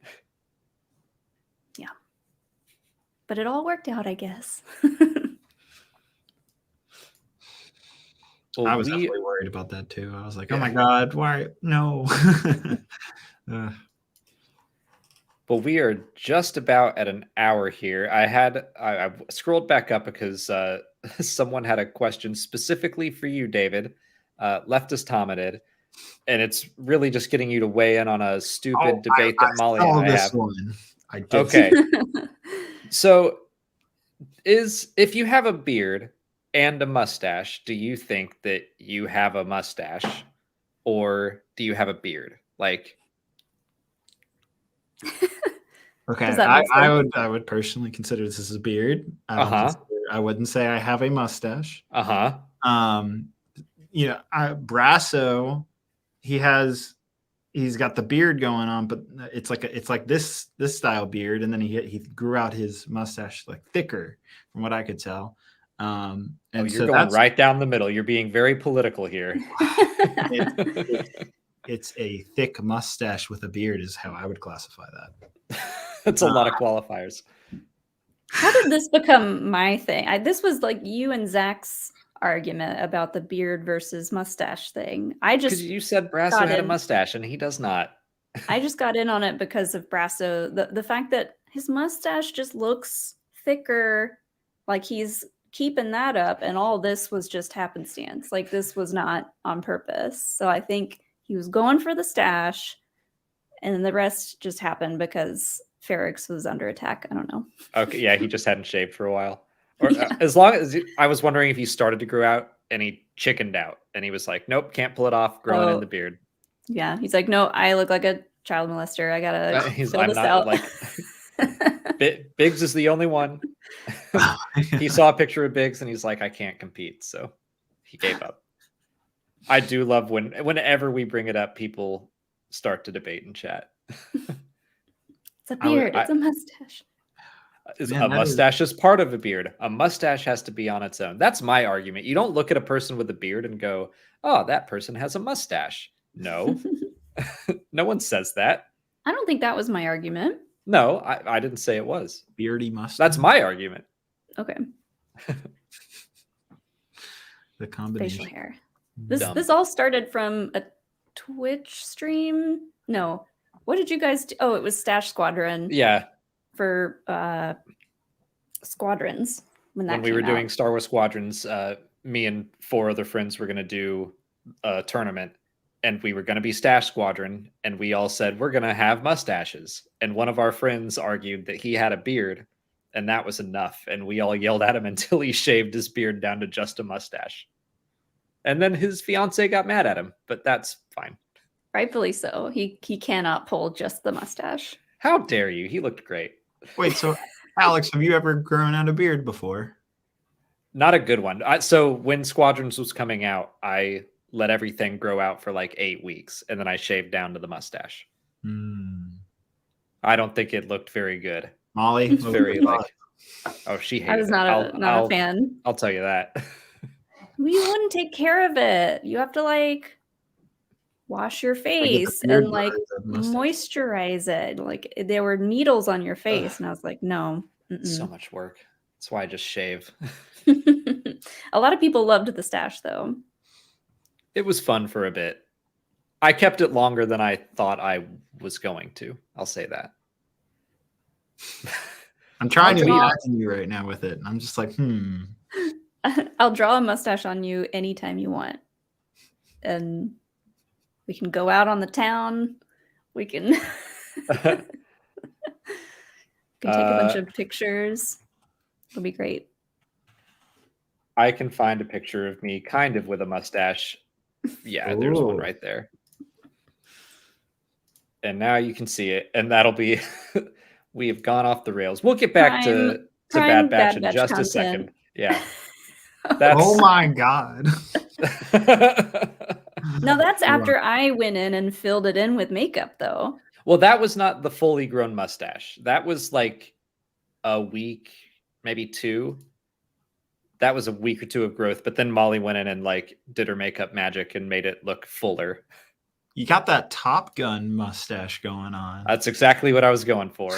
Yeah. But it all worked out, I guess. Well, I was definitely worried about that too. I was like, oh my God, why? No. Well, we are just about at an hour here. I scrolled back up because someone had a question specifically for you, David. Leftist Hominid. And it's really just getting you to weigh in on a stupid debate that Molly and I have. I did. Okay. So if you have a beard and a mustache, do you think that you have a mustache or do you have a beard? Like, okay, I would personally consider this as a beard. I wouldn't say I have a mustache. Brasso, he's got the beard going on, but it's like this style beard, and then he grew out his mustache like thicker, from what I could tell. And you're going right down the middle. You're being very political here. It's a thick mustache with a beard is how I would classify that. That's a lot of qualifiers. How did this become my thing? This was like you and Zach's argument about the beard versus mustache thing. Because you said Brasso had a mustache and he does not. I just got in on it because of Brasso. The fact that his mustache just looks thicker, like he's keeping that up, and all this was just happenstance. Like this was not on purpose. So I think he was going for the stash, and the rest just happened because Ferrix was under attack. I don't know. Okay, yeah, he just hadn't shaved for a while. Or as long as I was wondering if he started to grow out and he chickened out and he was like, nope, can't pull it off, growing in the beard. Yeah, he's like, no, I look like a child molester. I gotta fill this out. Like, Biggs is the only one. He saw a picture of Biggs and he's like, I can't compete, so he gave up. I do love whenever we bring it up, people start to debate in chat. It's a beard. It's a mustache. A mustache is part of a beard. A mustache has to be on its own. That's my argument. You don't look at a person with a beard and go, oh, that person has a mustache. No. No one says that. I don't think that was my argument. No, I didn't say it was. Beardy mustache. That's my argument. Okay. The combination. Facial hair. This all started from a Twitch stream. No. What did you guys do? Oh, it was Stash Squadron. Yeah. For Squadrons. When we were doing Star Wars Squadrons, me and 4 other friends were going to do a tournament, and we were going to be Stash Squadron, and we all said we're going to have mustaches. And one of our friends argued that he had a beard, and that was enough. And we all yelled at him until he shaved his beard down to just a mustache. And then his fiance got mad at him, but that's fine. Rightfully so. He cannot pull just the mustache. How dare you? He looked great. Wait, so Alex, have you ever grown out a beard before? Not a good one. So when Squadrons was coming out, I let everything grow out for like 8 weeks, and then I shaved down to the mustache. I don't think it looked very good. Molly, very like, she hated it. I was not a fan. I'll tell you that. You wouldn't take care of it. You have to like wash your face and like moisturize it. Like there were needles on your face, and I was like, no. So much work. That's why I just shave. A lot of people loved the stash, though. It was fun for a bit. I kept it longer than I thought I was going to. I'll say that. I'm trying to imagine you right now with it. And I'm just like, I'll draw a mustache on you anytime you want. And we can go out on the town. We can, can take a bunch of pictures. It'll be great. I can find a picture of me kind of with a mustache. Yeah, there's one right there. And now you can see it. And that'll be, we have gone off the rails. We'll get back to Bad Batch in just a second. Yeah. Oh my God. No, that's after I went in and filled it in with makeup, though. Well, that was not the fully grown mustache. That was like a week, maybe 2. That was a week or 2 of growth. But then Molly went in and like did her makeup magic and made it look fuller. You got that Top Gun mustache going on. That's exactly what I was going for.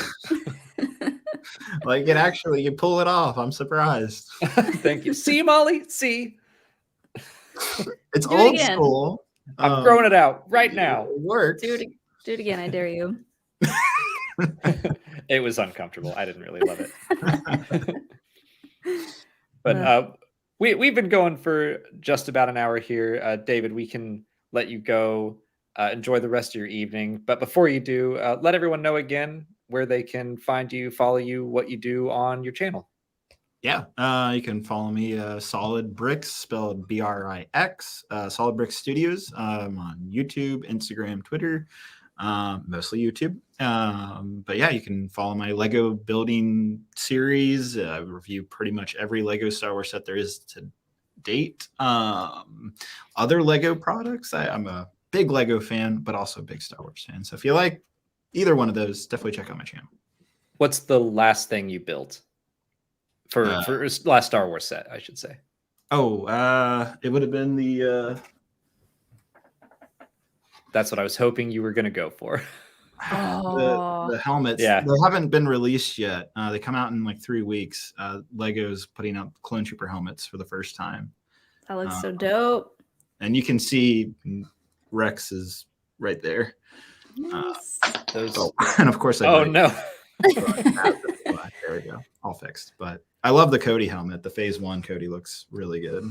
Like, it actually, you pull it off. I'm surprised. Thank you. See, Molly? See? It's old school. I'm throwing it out right now. It works. Do it again. I dare you. It was uncomfortable. I didn't really love it. But we've been going for just about an hour here. David, we can let you go. Enjoy the rest of your evening. But before you do, let everyone know again where they can find you, follow you, what you do on your channel. Yeah, you can follow me, Solid Brix, spelled Brix, Solid Brix Studios. I'm on YouTube, Instagram, Twitter, mostly YouTube. But yeah, you can follow my Lego building series. I review pretty much every Lego Star Wars set there is to date. Other Lego products, I'm a big Lego fan, but also a big Star Wars fan. So if you like either one of those, definitely check out my channel. What's the last thing you built for last Star Wars set, I should say? It would have been the that's what I was hoping you were going to go for. The helmets. Yeah. They haven't been released yet. They come out in like 3 weeks. Lego's putting out Clone Trooper helmets for the first time. That looks so dope. And you can see Rex is right there. Nice. And of course, no. There we go. All fixed. But I love the Cody helmet. The Phase 1 Cody looks really good.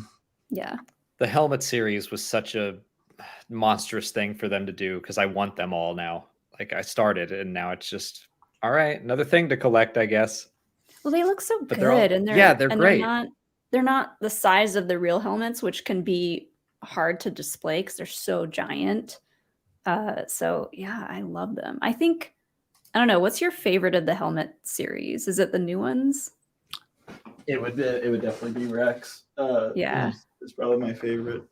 Yeah. The helmet series was such a monstrous thing for them to do because I want them all now. Like, I started and now it's just all right, another thing to collect, I guess. Well, they look so But good, they're great. They're not the size of the real helmets, which can be hard to display because they're so giant. So yeah, I love them. I don't know. What's your favorite of the helmet series? Is it the new ones? It would definitely be Rex. Yeah, it's probably my favorite.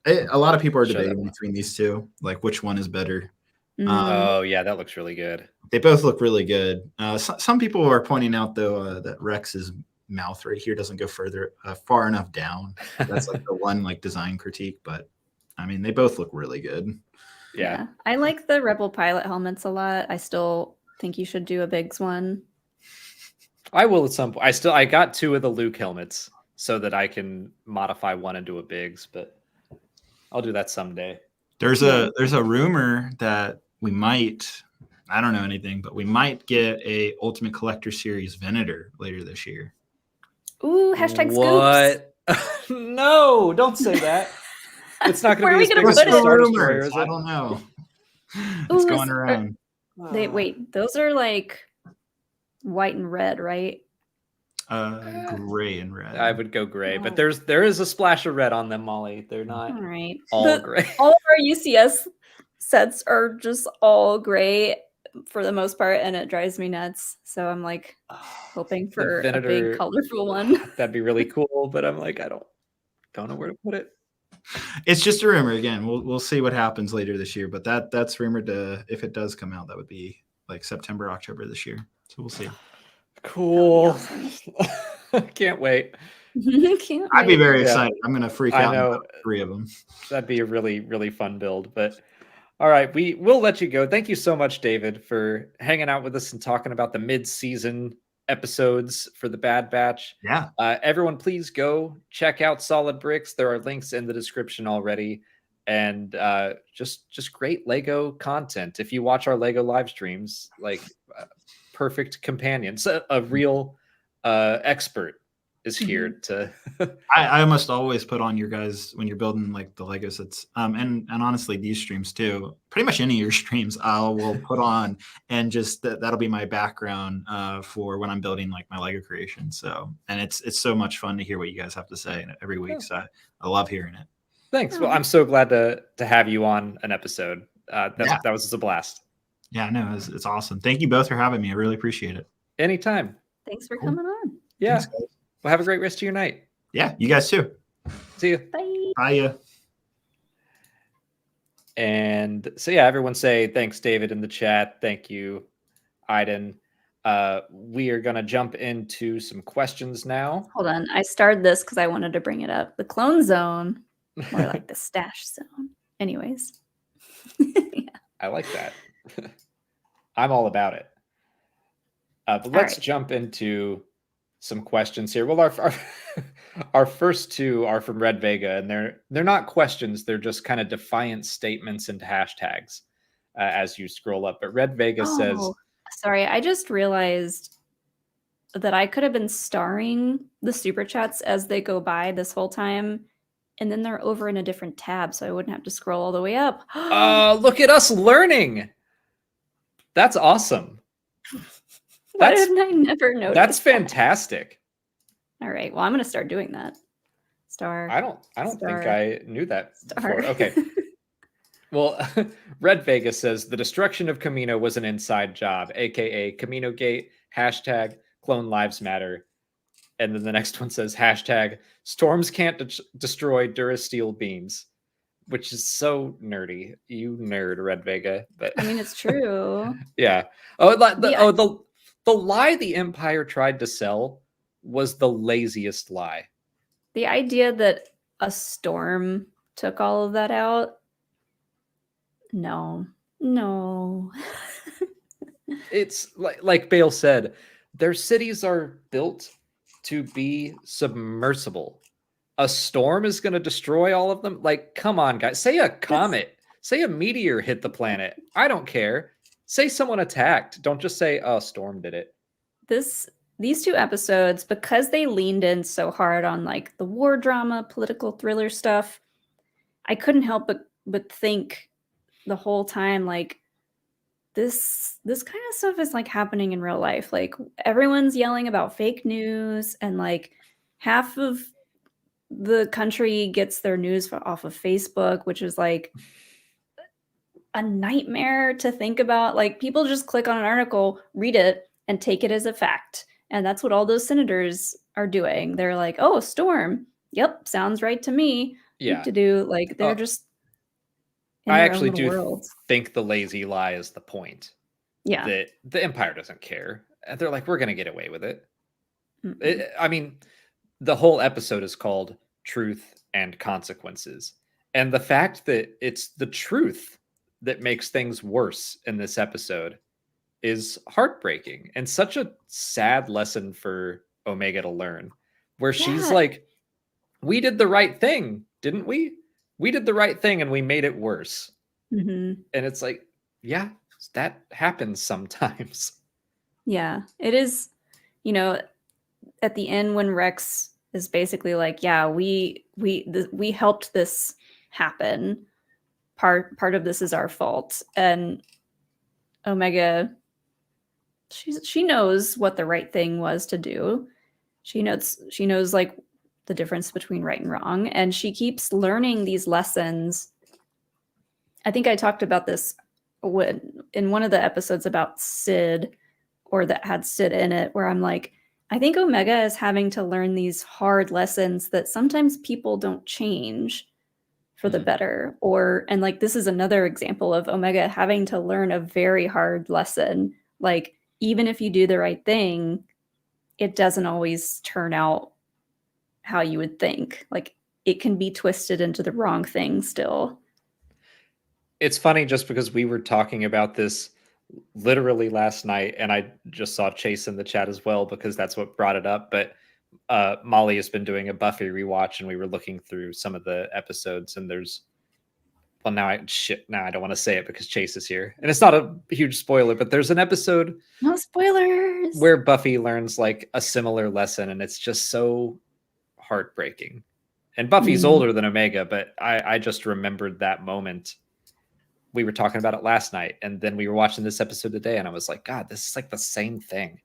A lot of people are debating between these two, like which one is better. Oh yeah, that looks really good. They both look really good. Some people are pointing out though that Rex's mouth right here doesn't go far enough down. That's like the one like design critique, but I mean they both look really good. Yeah. I like the Rebel pilot helmets a lot. I still think you should do a Biggs one. I will at some point. I got 2 of the Luke helmets so that I can modify one into a Biggs, but I'll do that someday. There's a rumor that we might, I don't know anything, but we might get a Ultimate Collector Series Venator later this year. Ooh, hashtag what? Scoops. No, don't say that. It's not going to be as big as the Star Destroyer, is it? I don't know. It's going around. Wait, those are like white and red, right? Gray and red. I would go gray, but there is a splash of red on them, Molly. They're not all right. all gray. All of our UCS sets are just all gray for the most part, and it drives me nuts. So I'm like hoping for a big colorful one. That'd be really cool, but I'm like, I don't know where to put it. It's just a rumor. Again, we'll see what happens later this year, but that's rumored to, if it does come out, that would be like September, October this year. So we'll see. Cool. Can't wait. I'd be very excited. I'm gonna freak out about 3 of them. That'd be a really, really fun build. But all right, we'll let you go. Thank you so much, David, for hanging out with us and talking about the mid-season episodes for the Bad Batch. Yeah. Everyone, please go check out Solid Brix. There are links in the description already. And just great Lego content. If you watch our Lego live streams, like perfect companions, a real expert is here to. I almost always put on your guys when you're building like the Lego sets, and honestly these streams too. Pretty much any of your streams, will put on, and just that'll be my background for when I'm building like my Lego creation. So, and it's so much fun to hear what you guys have to say every week. So I love hearing it. Thanks. Well, I'm so glad to have you on an episode. That was just a blast. Yeah, no, it's awesome. Thank you both for having me. I really appreciate it. Anytime. Thanks for coming on. Yeah. Thanks, well, have a great rest of your night. Yeah, you guys too. See you. Bye. Bye. And so, yeah, everyone say thanks, David, in the chat. Thank you, Aiden. We are going to jump into some questions now. Hold on. I started this because I wanted to bring it up. The clone zone, more like the stash zone. Anyways. Yeah. I like that. I'm all about it. But let's jump into some questions here. Well, our first two are from Red Vega, and they're not questions. They're just kind of defiant statements and hashtags as you scroll up. But Red Vega says, sorry, I just realized that I could have been starring the super chats as they go by this whole time, and then they're over in a different tab, so I wouldn't have to scroll all the way up. Look at us learning. That's awesome. Why didn't I never notice? That's fantastic. All right. Well, I'm going to start doing that. Star. I don't think I knew that before. Okay. Well, Red Vegas says the destruction of Camino was an inside job, aka Camino Gate, hashtag Clone Lives Matter. And then the next one says hashtag storms can't destroy Durasteel beams, which is so nerdy. You nerd, Red Vega. But I mean, it's true. Yeah. The lie the Empire tried to sell was the laziest lie. The idea that a storm took all of that out. No. It's like Bale said, their cities are built to be submersible. A storm is going to destroy all of them? Like, come on, guys. Say a comet. Say a meteor hit the planet. I don't care. Say someone attacked. Don't just say, oh, storm did it. These two episodes, because they leaned in so hard on like the war drama, political thriller stuff, I couldn't help but think the whole time, like, this kind of stuff is like happening in real life. Like, everyone's yelling about fake news, and like half of the country gets their news off of Facebook, which is like a nightmare to think about. Like, people just click on an article, read it, and take it as a fact. And that's what all those senators are doing. They're like, oh, storm. Yep, sounds right to me. Yeah. To do, like, they're just I actually do think the lazy lie is the point. Yeah. That the Empire doesn't care. And they're like, we're going to get away with it. I mean, the whole episode is called Truth and Consequences. And the fact that it's the truth that makes things worse in this episode is heartbreaking and such a sad lesson for Omega to learn, where she's like, we did the right thing, didn't we? We did the right thing and we made it worse. Mm-hmm. And it's like, yeah, that happens sometimes. Yeah, it is. You know, at the end when Rex is basically like, yeah, we helped this happen. Part of this is our fault. And Omega, she knows what the right thing was to do. She knows like the difference between right and wrong, and she keeps learning these lessons. I think I talked about this in one of the episodes about Sid, or that had Sid in it, where I'm like, I think Omega is having to learn these hard lessons that sometimes people don't change for the better. And like, this is another example of Omega having to learn a very hard lesson. Like, even if you do the right thing, it doesn't always turn out how you would think. Like, it can be twisted into the wrong thing still. It's funny just because we were talking about this literally last night, and I just saw Chase in the chat as well because that's what brought it up. But Molly has been doing a Buffy rewatch, and we were looking through some of the episodes, and there's well, now I don't want to say it because Chase is here, and it's not a huge spoiler, but there's an episode, no spoilers, where Buffy learns like a similar lesson, and it's just so heartbreaking. And Buffy's older than Omega, but I just remembered that moment. We were talking about it last night, and then we were watching this episode today, and I was like, God, this is like the same thing.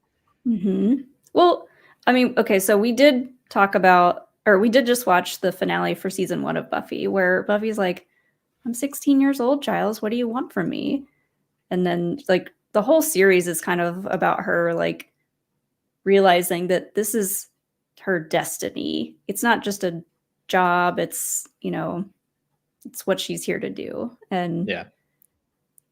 Well, I mean, okay, so we did just watch the finale for season 1 of Buffy, where Buffy's like, I'm 16 years old, Giles. What do you want from me? And then like the whole series is kind of about her like realizing that this is her destiny. It's not just a job. It's, it's what she's here to do. And yeah,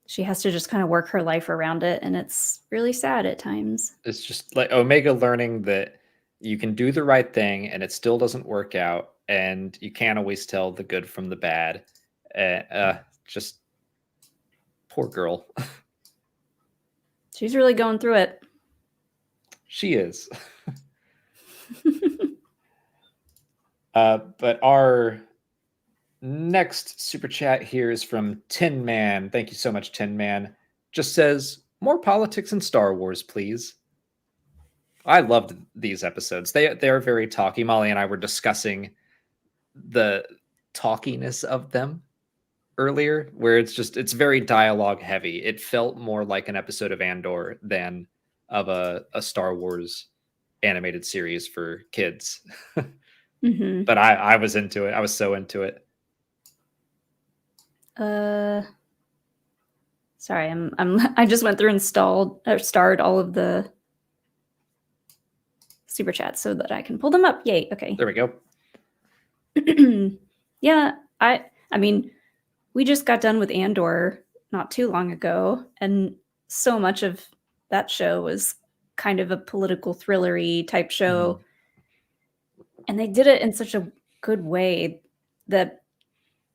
she has to just kind of work her life around it. And it's really sad at times. It's just like Omega learning that you can do the right thing and it still doesn't work out. And you can't always tell the good from the bad. Just poor girl. She's really going through it. She is. But our next super chat here is from Tin Man. Thank you so much, Tin Man. Just says, more politics in Star Wars, please. I loved these episodes. They are very talky. Molly and I were discussing the talkiness of them earlier, where it's very dialogue heavy. It felt more like an episode of Andor than of a Star Wars animated series for kids. But I was into it. I was so into it. Sorry, I just went through and starred all of the super chats so that I can pull them up. Yay. Okay. There we go. Yeah, I mean, we just got done with Andor not too long ago, and so much of that show was kind of a political thrillery type show. And they did it in such a good way that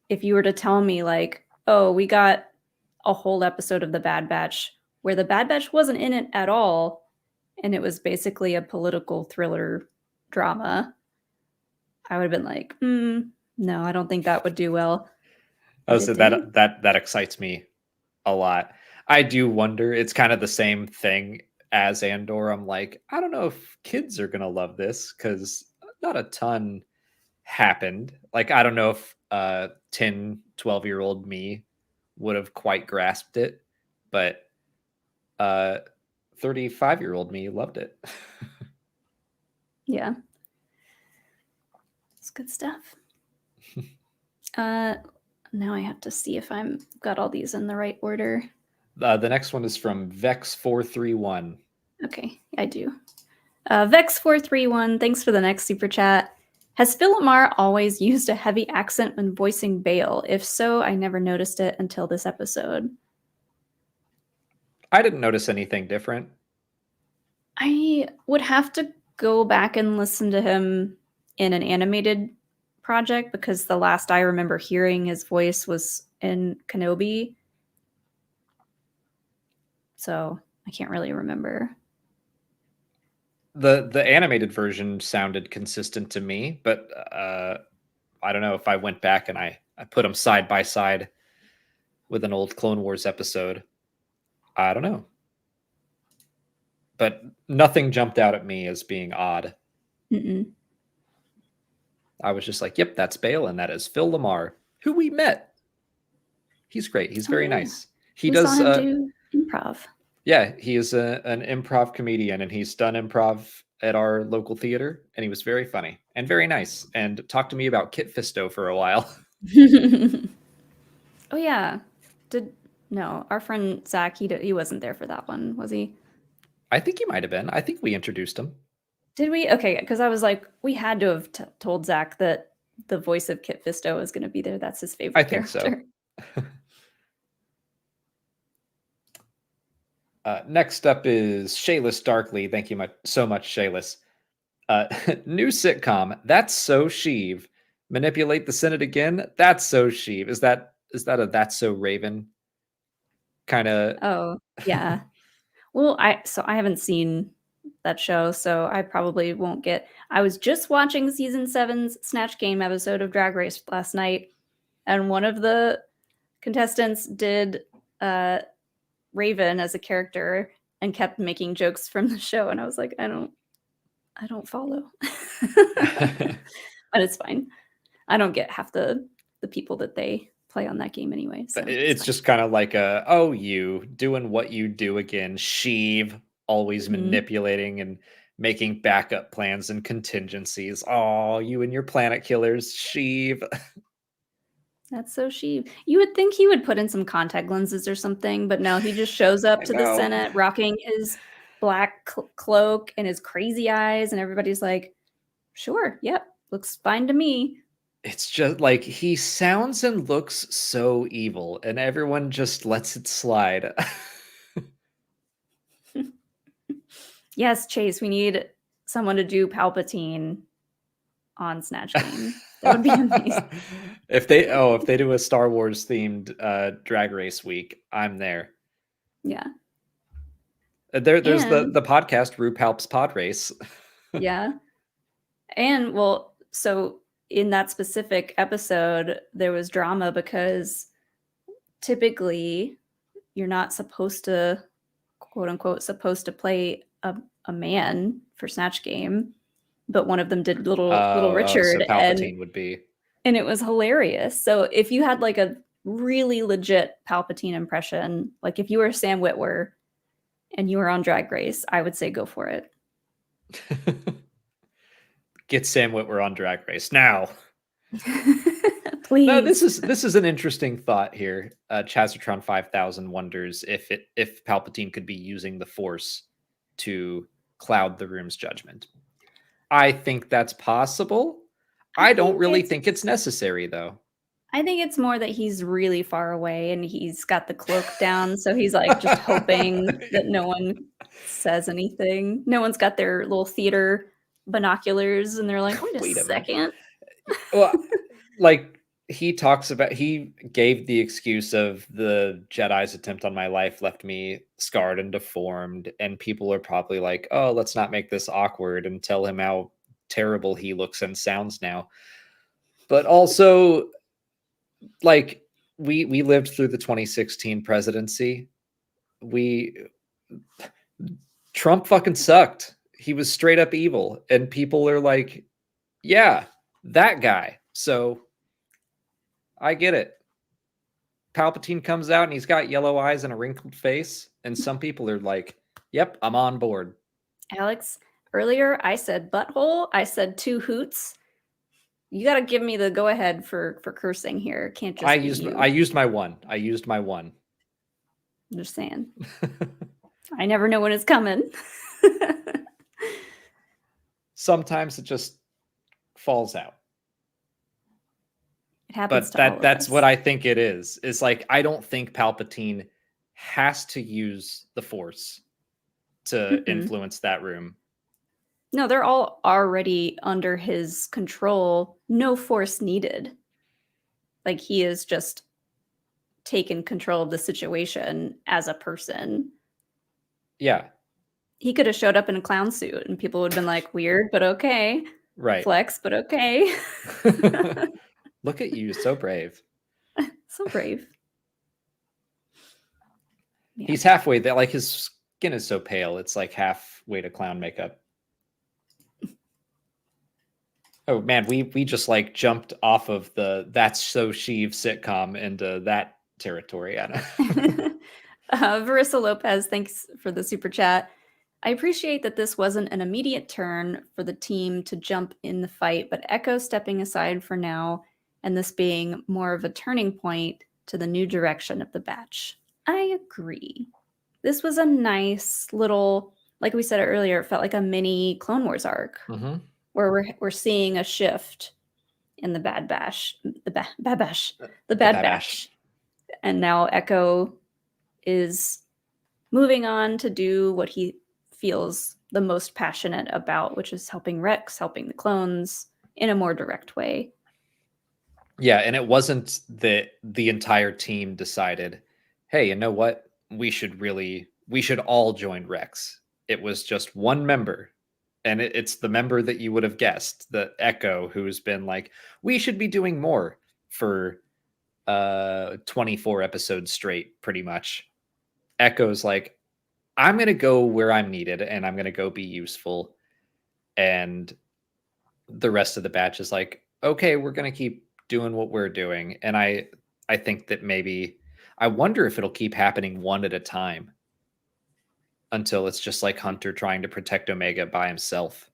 if you were to tell me like, oh, we got a whole episode of The Bad Batch where the Bad Batch wasn't in it at all, and it was basically a political thriller drama, I would have been like, no, I don't think that would do well. Oh, so that excites me a lot. I do wonder, it's kind of the same thing as Andor. I'm like, I don't know if kids are gonna love this because not a ton happened. Like, I don't know if 10, 12-year-old me would have quite grasped it, but 35-year-old me loved it. Yeah. It's good stuff. Now I have to see if I'm got all these in the right order. The next one is from Vex431. Okay, I do. Vex431, thanks for the next super chat. Has Phil LaMarr always used a heavy accent when voicing Bale? If so, I never noticed it until this episode. I didn't notice anything different. I would have to go back and listen to him in an animated project, because the last I remember hearing his voice was in Kenobi. So I can't really remember. The animated version sounded consistent to me, but I don't know if I went back and I put them side by side with an old Clone Wars episode. I don't know. But nothing jumped out at me as being odd. I was just like, yep, that's Bale, and that is Phil LaMarr, who we met. He's great. He's very nice. He does saw him do improv. Yeah, he is an improv comedian, and he's done improv at our local theater, and he was very funny and very nice, and talked to me about Kit Fisto for a while. Oh yeah, no, our friend Zach, he wasn't there for that one, was he? I think he might have been. I think we introduced him. Did we? Okay, because I was like, we had to have told Zach that the voice of Kit Fisto is going to be there. That's his favorite character. I think so. Next up is Shayless Darkly. Thank you so much, Shayless. New sitcom. That's so Sheev. Manipulate the Senate again. That's so Sheev. Is that a That's So Raven kind of? Oh yeah. Well, I haven't seen that show, so I probably won't get. I was just watching season 7's Snatch Game episode of Drag Race last night, and one of the contestants did Raven as a character and kept making jokes from the show, and I was like, I don't follow. But it's fine. I don't get half the people that they play on that game anyway. So it's just kind of like you doing what you do again, Sheev, always manipulating and making backup plans and contingencies. Oh, you and your planet killers, Sheev. That's so Sheev. You would think he would put in some contact lenses or something, but no, he just shows up to the Senate rocking his black cloak and his crazy eyes, and everybody's like, sure, yep, looks fine to me. It's just like he sounds and looks so evil, and everyone just lets it slide. Yes, Chase, we need someone to do Palpatine on Snatch Game. That would be amazing. If they do a Star Wars themed drag race week, I'm there. Yeah. There's the podcast RuPalp's Pod Race. Yeah. And well, so in that specific episode, there was drama because typically you're not supposed to, quote unquote, supposed to play a man for Snatch Game, but one of them did little Richard, so Palpatine would be, and it was hilarious. So if you had like a really legit Palpatine impression, like if you were Sam Witwer and you were on Drag Race, I would say go for it. Get Sam Witwer on Drag Race now. Please. No, this is an interesting thought here. Chazatron 5000 wonders if Palpatine could be using the Force to cloud the room's judgment. I think that's possible. I don't really think it's necessary, though. I think it's more that he's really far away and he's got the cloak down, so he's like just hoping that no one says anything. No one's got their little theater binoculars, and they're like, wait a second. Well, like he gave the excuse of the Jedi's attempt on my life left me scarred and deformed, and people are probably like, oh, let's not make this awkward and tell him how terrible he looks and sounds now. But also, like, we lived through the 2016 presidency. Trump fucking sucked. He was straight up evil, and people are like, yeah, that guy. So I get it. Palpatine comes out and he's got yellow eyes and a wrinkled face, and some people are like, yep, I'm on board. Alex, earlier I said butthole, I said 2 hoots. You got to give me the go ahead for cursing here. Can't just I used my one. I'm just saying. I never know when it's coming. Sometimes it just falls out. It happens but that's what I think it is. It's like, I don't think Palpatine has to use the Force to influence that room. No, they're all already under his control. No Force needed. Like, he is just taken control of the situation as a person. Yeah. He could have showed up in a clown suit and people would have been like, weird, but okay. Right. Flex, but okay. Look at you, so brave. So brave. Yeah. He's halfway there. Like, his skin is so pale, it's like halfway to clown makeup. Oh man, we just like jumped off of the That's So Sheev sitcom into that territory, Anna. Verissa Lopez, thanks for the super chat. I appreciate that this wasn't an immediate turn for the team to jump in the fight, but Echo stepping aside for now, and this being more of a turning point to the new direction of the batch. I agree. This was a nice little, like we said earlier, it felt like a mini Clone Wars arc. Mm-hmm. Where we're seeing a shift in the Bad Batch, the Bad Batch. And now Echo is moving on to do what he feels the most passionate about, which is helping Rex, helping the clones in a more direct way. Yeah, and it wasn't that the entire team decided, hey, you know what? We should all join Rex. It was just one member. And it's the member that you would have guessed, the Echo, who's been like, we should be doing more for 24 episodes straight, pretty much. Echo's like, I'm going to go where I'm needed and I'm going to go be useful. And the rest of the batch is like, okay, we're going to keep doing what we're doing. And I think that maybe, I wonder if it'll keep happening one at a time until it's just like Hunter trying to protect Omega by himself.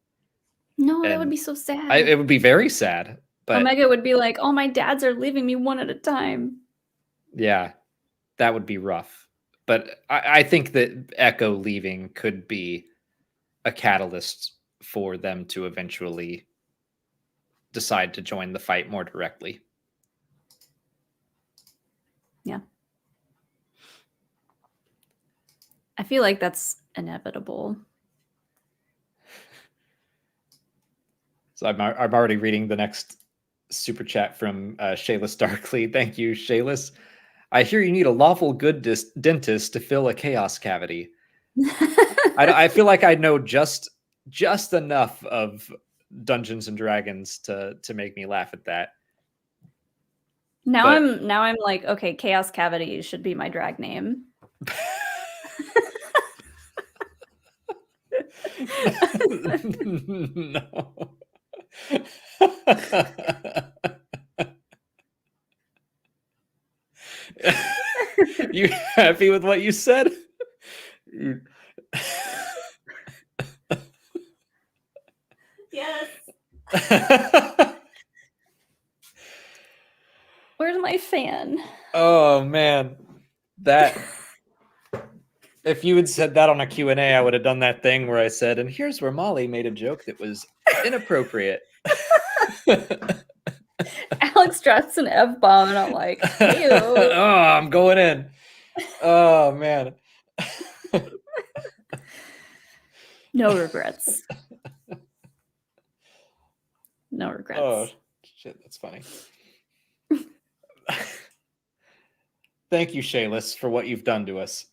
No, that would be so sad. It would be very sad. But Omega would be like, oh, my dads are leaving me one at a time. Yeah, that would be rough. But I think that Echo leaving could be a catalyst for them to eventually decide to join the fight more directly. Yeah. I feel like that's inevitable. So I'm already reading the next super chat from Shayless Darkly. Thank you, Shayless. I hear you need a lawful good dentist to fill a chaos cavity. I feel like I know just enough of Dungeons and Dragons to make me laugh at that. Now I'm like, okay, Chaos Cavity should be my drag name. No. You happy with what you said? Yes. Where's my fan? Oh man, that if you had said that on a Q&A, I would have done that thing where I said, and here's where Molly made a joke that was inappropriate. Alex drops an F-bomb and I'm like, ew. Oh, I'm going in. Oh man. No regrets. No regrets. Oh shit, that's funny. Thank you, Shayless, for what you've done to us.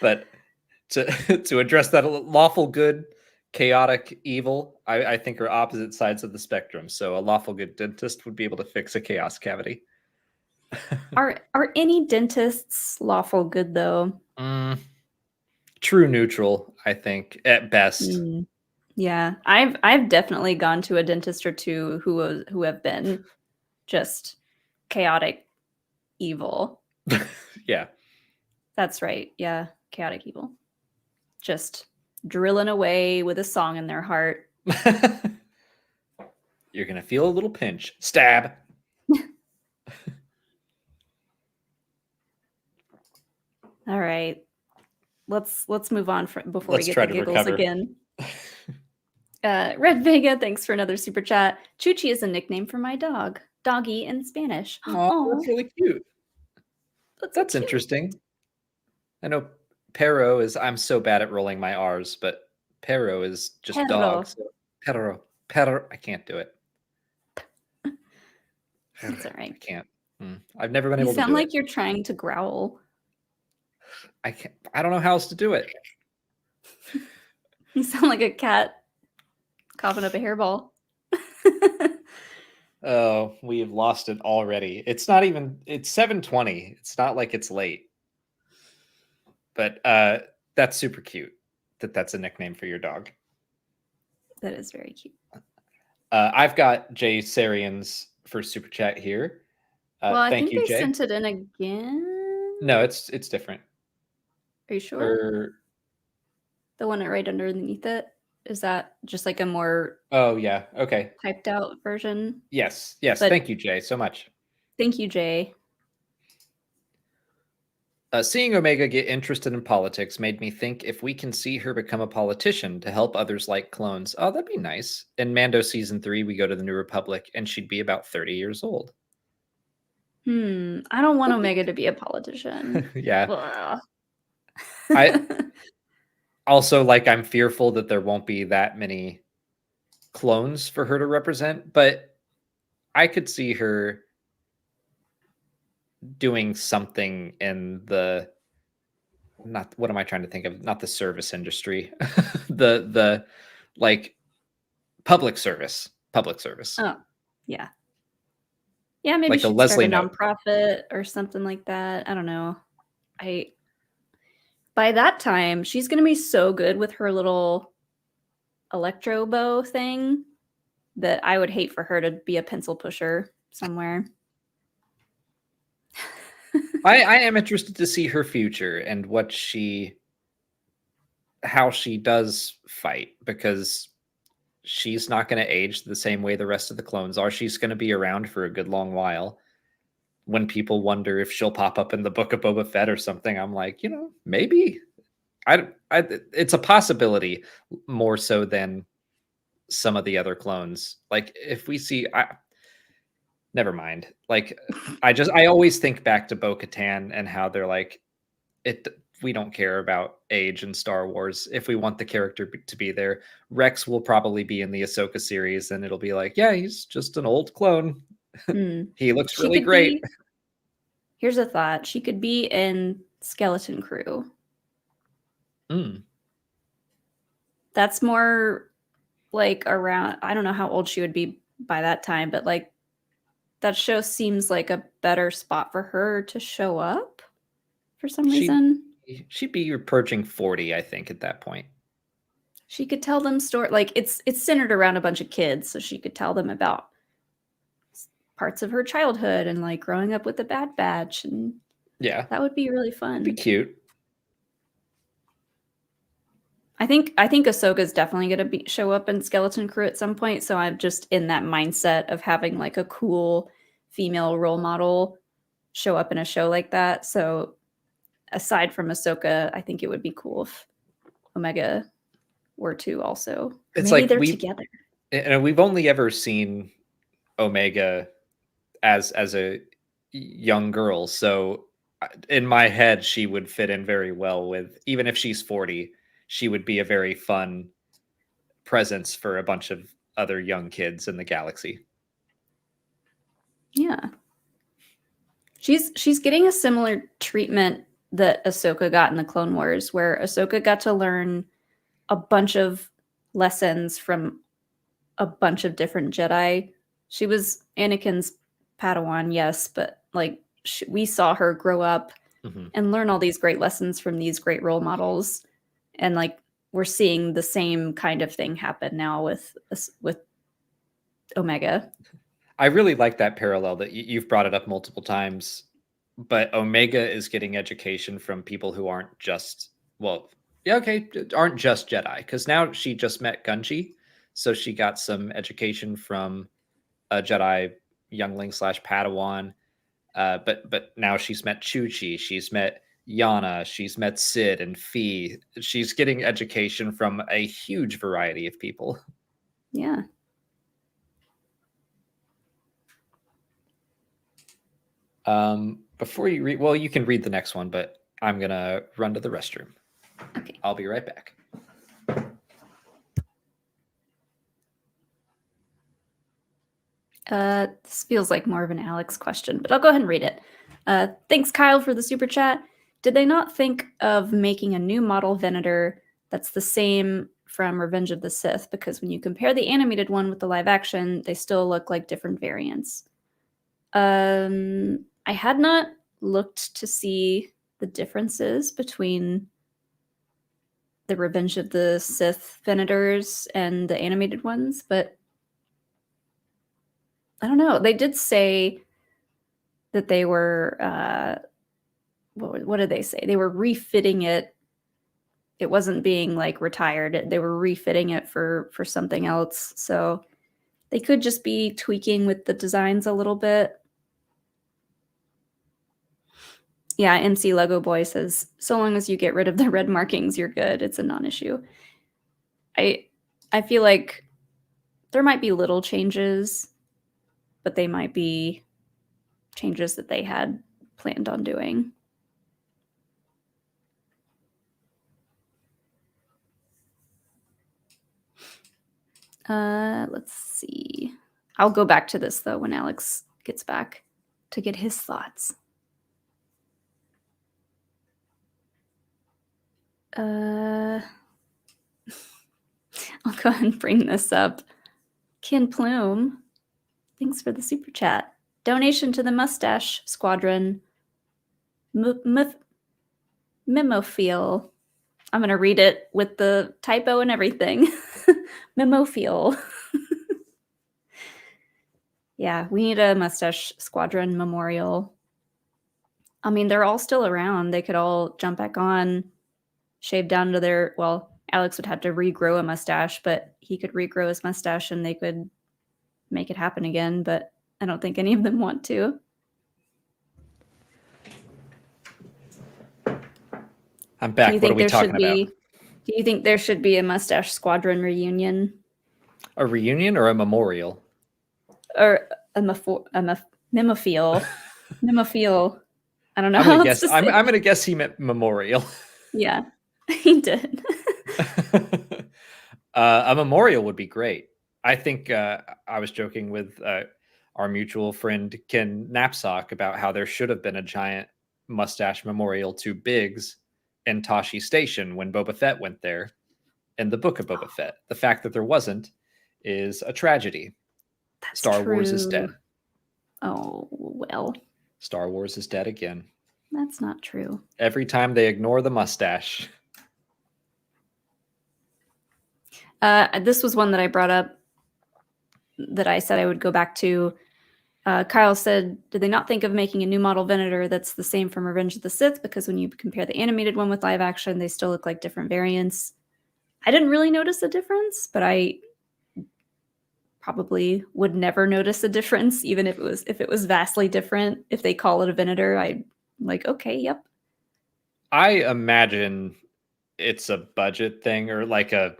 But to address that, lawful good, chaotic evil, I think are opposite sides of the spectrum. So a lawful good dentist would be able to fix a chaos cavity. Are any dentists lawful good though? True neutral, I think, at best. Yeah, I've definitely gone to a dentist or two who have been just chaotic evil. Yeah. That's right. Yeah, chaotic evil. Just drilling away with a song in their heart. You're going to feel a little pinch. Stab. All right. Let's move on before Let's we get try the to giggles recover again. Red Vega, thanks for another super chat. Chuchi is a nickname for my dog. Doggy in Spanish. Oh, that's really cute. That's cute. Interesting. I know Perro is, I'm so bad at rolling my R's, but Perro is just Perro. dog. So Perro. I can't do it. That's all right. I can't. I've never been able to do it. You sound like you're trying to growl. I don't know how else to do it. You sound like a cat coughing up a hairball. Oh, we've lost it already. It's not even, it's 7:20. It's not like it's late. But that's super cute that's a nickname for your dog. That is very cute. I've got Jay Sarian's first super chat here. Well, I thank think you, they Jay. sent it in again. No, it's different. Are you sure? The one right underneath it? Is that just like a more yeah, okay, typed out version? Yes. But thank you, Jay, so much. Thank you, Jay. Seeing Omega get interested in politics made me think if we can see her become a politician to help others like clones, oh, that'd be nice. In Mando season 3, we go to the New Republic and she'd be about 30 years old. I don't want Omega to be a politician. Yeah. I also, I'm fearful that there won't be that many clones for her to represent, but I could see her doing something in the what am I trying to think of? Not the service industry, the public service. Oh, yeah. Yeah, maybe like she'd Leslie start a note. nonprofit or something like that. I don't know. By that time, she's gonna be so good with her little electro bow thing that I would hate for her to be a pencil pusher somewhere. I am interested to see her future and how she does fight, because she's not going to age the same way the rest of the clones are. She's going to be around for a good long while. When people wonder if she'll pop up in the Book of Boba Fett or something, I'm like, maybe. It's a possibility more so than some of the other clones. Like if we see, never mind. Like I always think back to Bo-Katan and how they're like, we don't care about age in Star Wars. If we want the character to be there, Rex will probably be in the Ahsoka series, and it'll be like, yeah, he's just an old clone. He looks really great. Here's a thought. She could be in Skeleton Crew. That's more like around, I don't know how old she would be by that time, but like that show seems like a better spot for her to show up for some reason. She'd be approaching 40, I think, at that point. She could tell them story, like it's centered around a bunch of kids, so she could tell them about parts of her childhood and like growing up with the Bad Batch, and yeah, that would be really fun. It'd be cute. I think Ahsoka's definitely going to show up in Skeleton Crew at some point, so I'm just in that mindset of having like a cool female role model show up in a show like that. So aside from Ahsoka, I think it would be cool if Omega were to also. It's maybe like they're together. And we've only ever seen Omega as a young girl, so in my head she would fit in very well with, even if she's 40, she would be a very fun presence for a bunch of other young kids in the galaxy. Yeah. She's getting a similar treatment that Ahsoka got in the Clone Wars, where Ahsoka got to learn a bunch of lessons from a bunch of different Jedi. She was Anakin's Padawan, yes, but like we saw her grow up and learn all these great lessons from these great role models, and like we're seeing the same kind of thing happen now with Omega. I really like that parallel that you've brought it up multiple times, but Omega is getting education from people who aren't just, aren't just Jedi, because now she just met Gunji, so she got some education from a Jedi youngling / Padawan, but now she's met Chuchi, she's met Yana, she's met Sid and Fee. She's getting education from a huge variety of people. Yeah. Before you read, you can read the next one, but I'm gonna run to the restroom. Okay. I'll be right back. This feels like more of an Alex question, but I'll go ahead and read it. Thanks, Kyle, for the super chat. Did they not think of making a new model Venator that's the same from Revenge of the Sith? Because when you compare the animated one with the live action, they still look like different variants. I had not looked to see the differences between the Revenge of the Sith Venators and the animated ones, but I don't know. They did say that they were, what did they say? They were refitting it. It wasn't being like retired. They were refitting it for something else. So they could just be tweaking with the designs a little bit. Yeah, MC Lego Boy says, so long as you get rid of the red markings, you're good. It's a non-issue. I feel like there might be little changes, but they might be changes that they had planned on doing. Let's see. I'll go back to this, though, when Alex gets back to get his thoughts. I'll go ahead and bring this up. Ken Plume, thanks for the super chat. Donation to the Mustache Squadron. Memophile. I'm going to read it with the typo and everything. Memophile. Yeah, we need a Mustache Squadron memorial. I mean, they're all still around. They could all jump back on, shave down to their, well, Alex would have to regrow a mustache, but he could regrow his mustache and they could make it happen again, but I don't think any of them want to. I'm back. What are we talking about? Do you think there should be a Mustache Squadron reunion? A reunion or a memorial? Or a memophile. Memophile. I don't know. I'm going to guess he meant memorial. Yeah, he did. A memorial would be great. I think I was joking with our mutual friend Ken Knapsack about how there should have been a giant mustache memorial to Biggs and Tashi Station when Boba Fett went there in the Book of Boba Fett. The fact that there wasn't is a tragedy. That's Star true. Wars is dead. Oh, well. Star Wars is dead again. That's not true. Every time they ignore the mustache. This was one that I brought up that I said I would go back to. Kyle said, did they not think of making a new model Venator that's the same from Revenge of the Sith? Because when you compare the animated one with live action, they still look like different variants. I didn't really notice a difference, but I probably would never notice a difference, even if it was vastly different. If they call it a Venator, I'd like, okay, yep. I imagine it's a budget thing or like a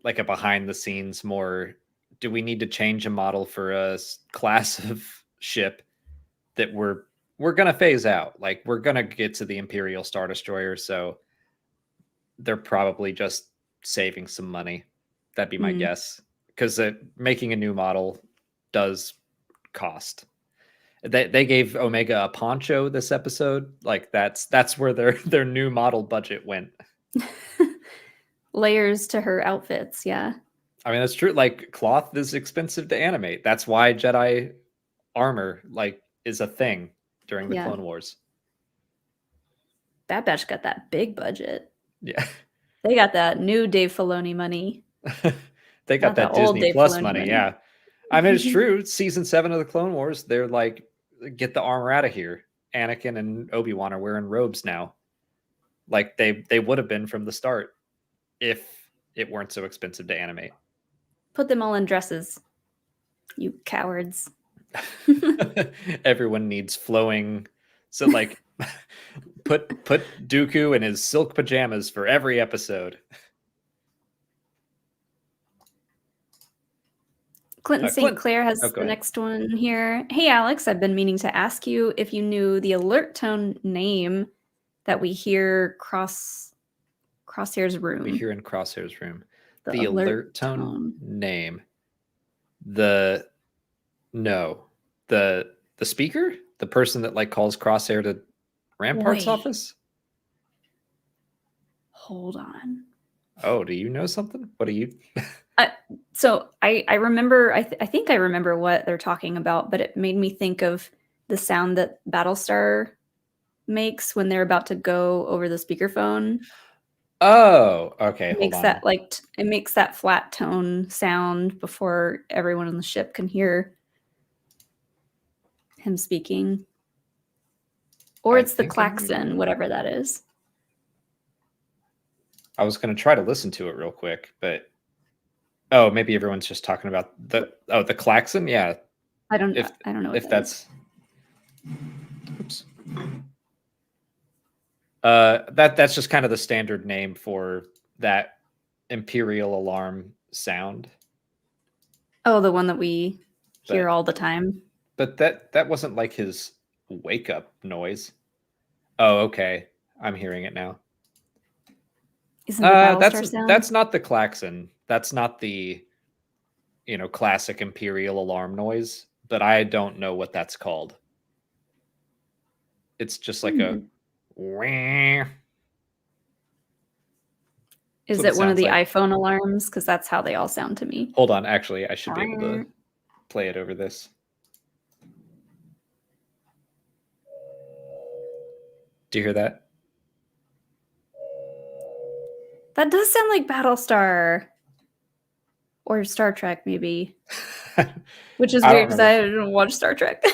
behind the scenes more. Do we need to change a model for a class of ship that we're going to phase out? Like, we're going to get to the Imperial Star Destroyer, so they're probably just saving some money. That'd be my guess. Because making a new model does cost. They gave Omega a poncho this episode. Like, that's where their new model budget went. Layers to her outfits, yeah. I mean, that's true. Like, cloth is expensive to animate. That's why Jedi armor is a thing during the Clone Wars. Bad Batch got that big budget. Yeah. They got that new Dave Filoni money. They got that Disney Plus money, yeah. I mean, it's true. Season 7 of the Clone Wars, they're like, get the armor out of here. Anakin and Obi-Wan are wearing robes now. Like, they would have been from the start if it weren't so expensive to animate. Put them all in dresses, you cowards. Everyone needs flowing. So, like, put Dooku in his silk pajamas for every episode. Clinton St. Clair has the next one here. Hey, Alex, I've been meaning to ask you if you knew the alert tone name that we hear Crosshair's room. We hear in Crosshair's room. The alert tone name. The speaker? The person that calls Crosshair to Rampart's office? Hold on. Oh, do you know something? What do you... So I remember, I think I remember what they're talking about, but it made me think of the sound that Battlestar makes when they're about to go over the speakerphone. Oh, okay. It makes that it makes that flat tone sound before everyone on the ship can hear him speaking. Or it's the klaxon, whatever that is. I was going to try to listen to it real quick, but maybe everyone's just talking about the klaxon. Yeah, I don't know if that's. Oops. That's just kind of the standard name for that Imperial alarm sound. Oh, the one that we hear all the time. But that wasn't like his wake up noise. Oh, okay. I'm hearing it now. Isn't it that's not the klaxon. That's not the classic Imperial alarm noise, but I don't know what that's called. It's just like a wah. Is it one of the iPhone alarms? Because that's how they all sound to me. Hold on, actually, I should be able to play it over this. Do you hear that? That does sound like Battlestar. Or Star Trek, maybe. Which is weird because I don't watch Star Trek.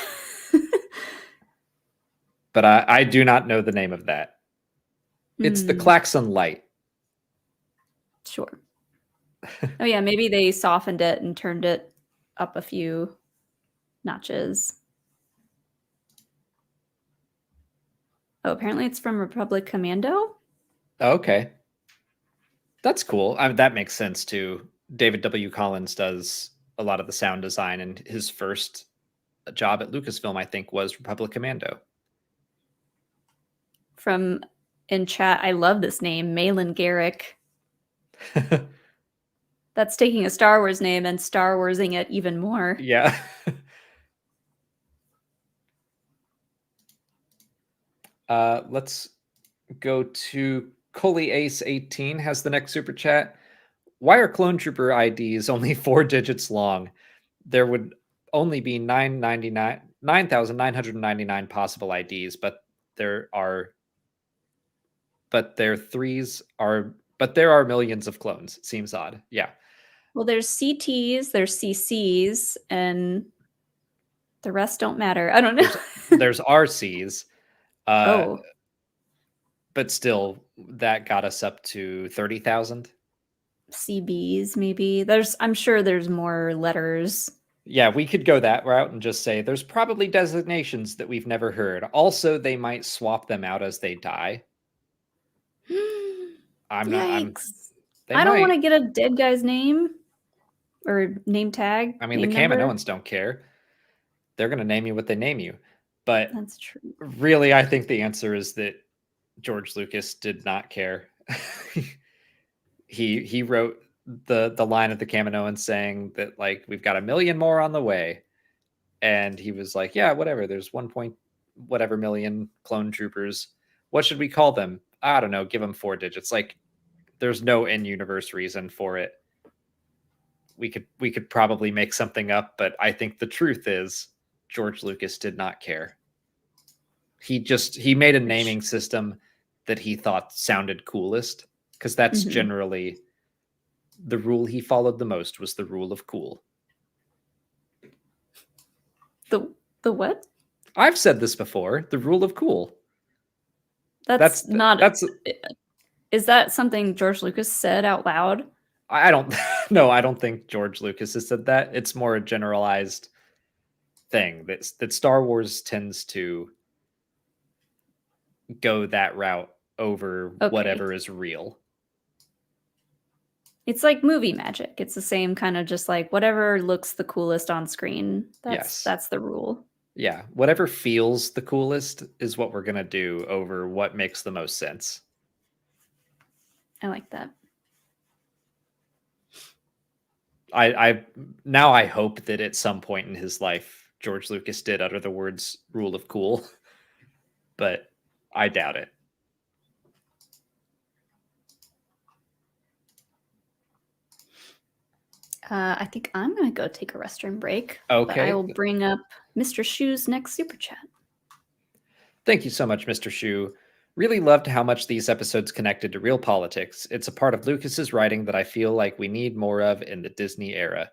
But I do not know the name of that. It's the klaxon light. Sure. Oh yeah, maybe they softened it and turned it up a few notches. Oh, apparently it's from Republic Commando? Okay. That's cool. That makes sense too. David W. Collins does a lot of the sound design, and his first job at Lucasfilm, I think, was Republic Commando. From in chat, I love this name, Malin Garrick. That's taking a Star Wars name and Star Warsing it even more. Yeah. Let's go to Coley Ace 18 has the next super chat. Why are clone trooper IDs only 4 digits long? There would only be 9,999 possible IDs, but there are millions of clones. Seems odd. Yeah. Well, there's CTs, there's CCs, and the rest don't matter. I don't know. There's RCs. But still, that got us up to 30,000. CBs, maybe. I'm sure there's more letters. Yeah, we could go that route and just say there's probably designations that we've never heard. Also, they might swap them out as they die. I don't want to get a dead guy's name or name tag. I mean, the Kaminoans don't care. They're going to name you what they name you. But that's true. Really, I think the answer is that George Lucas did not care. He wrote the line of the Kaminoans saying that, like, we've got 1 million more on the way. And he was like, yeah, whatever. There's 1.whatever million clone troopers. What should we call them? I don't know. Give them 4 digits. Like, there's no in-universe reason for it. We could probably make something up, but I think the truth is George Lucas did not care. He made a naming system that he thought sounded coolest, because that's generally the rule he followed the most, was the rule of cool. The what? I've said this before. The rule of cool. Is that something George Lucas said out loud? I don't think George Lucas has said that. It's more a generalized thing that Star Wars tends to go that route over whatever is real. It's like movie magic. It's the same kind of, just like whatever looks the coolest on screen. That's the rule. Yeah, whatever feels the coolest is what we're going to do over what makes the most sense. I like that. I hope that at some point in his life, George Lucas did utter the words rule of cool, but I doubt it. I think I'm going to go take a restroom break. Okay. But I will bring up Mr. Shu's next super chat. Thank you so much, Mr. Shu. Really loved how much these episodes connected to real politics. It's a part of Lucas's writing that I feel like we need more of in the Disney era.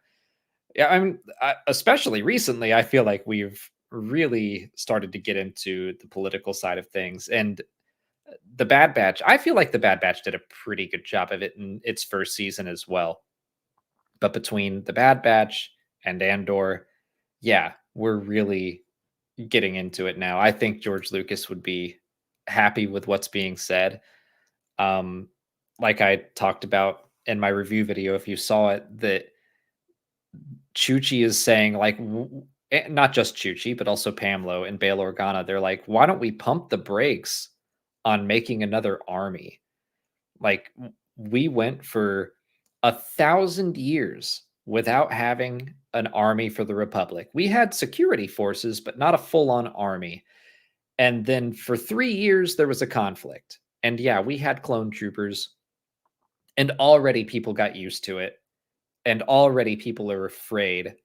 Yeah, I mean, especially recently, I feel like we've really started to get into the political side of things. And the Bad Batch, I feel like the Bad Batch did a pretty good job of it in its first season as well. But between the Bad Batch and Andor, yeah, we're really getting into it now. I think George Lucas would be happy with what's being said. Like I talked about in my review video, if you saw it, that Chuchi is saying, like, not just Chuchi, but also Pamlo and Bail Organa, they're like, why don't we pump the brakes on making another army? Like, we went for 1,000 years without having an army for the Republic. We had security forces, but not a full-on army. And then for 3 years, there was a conflict. And yeah, we had clone troopers. And already people got used to it. And already people are afraid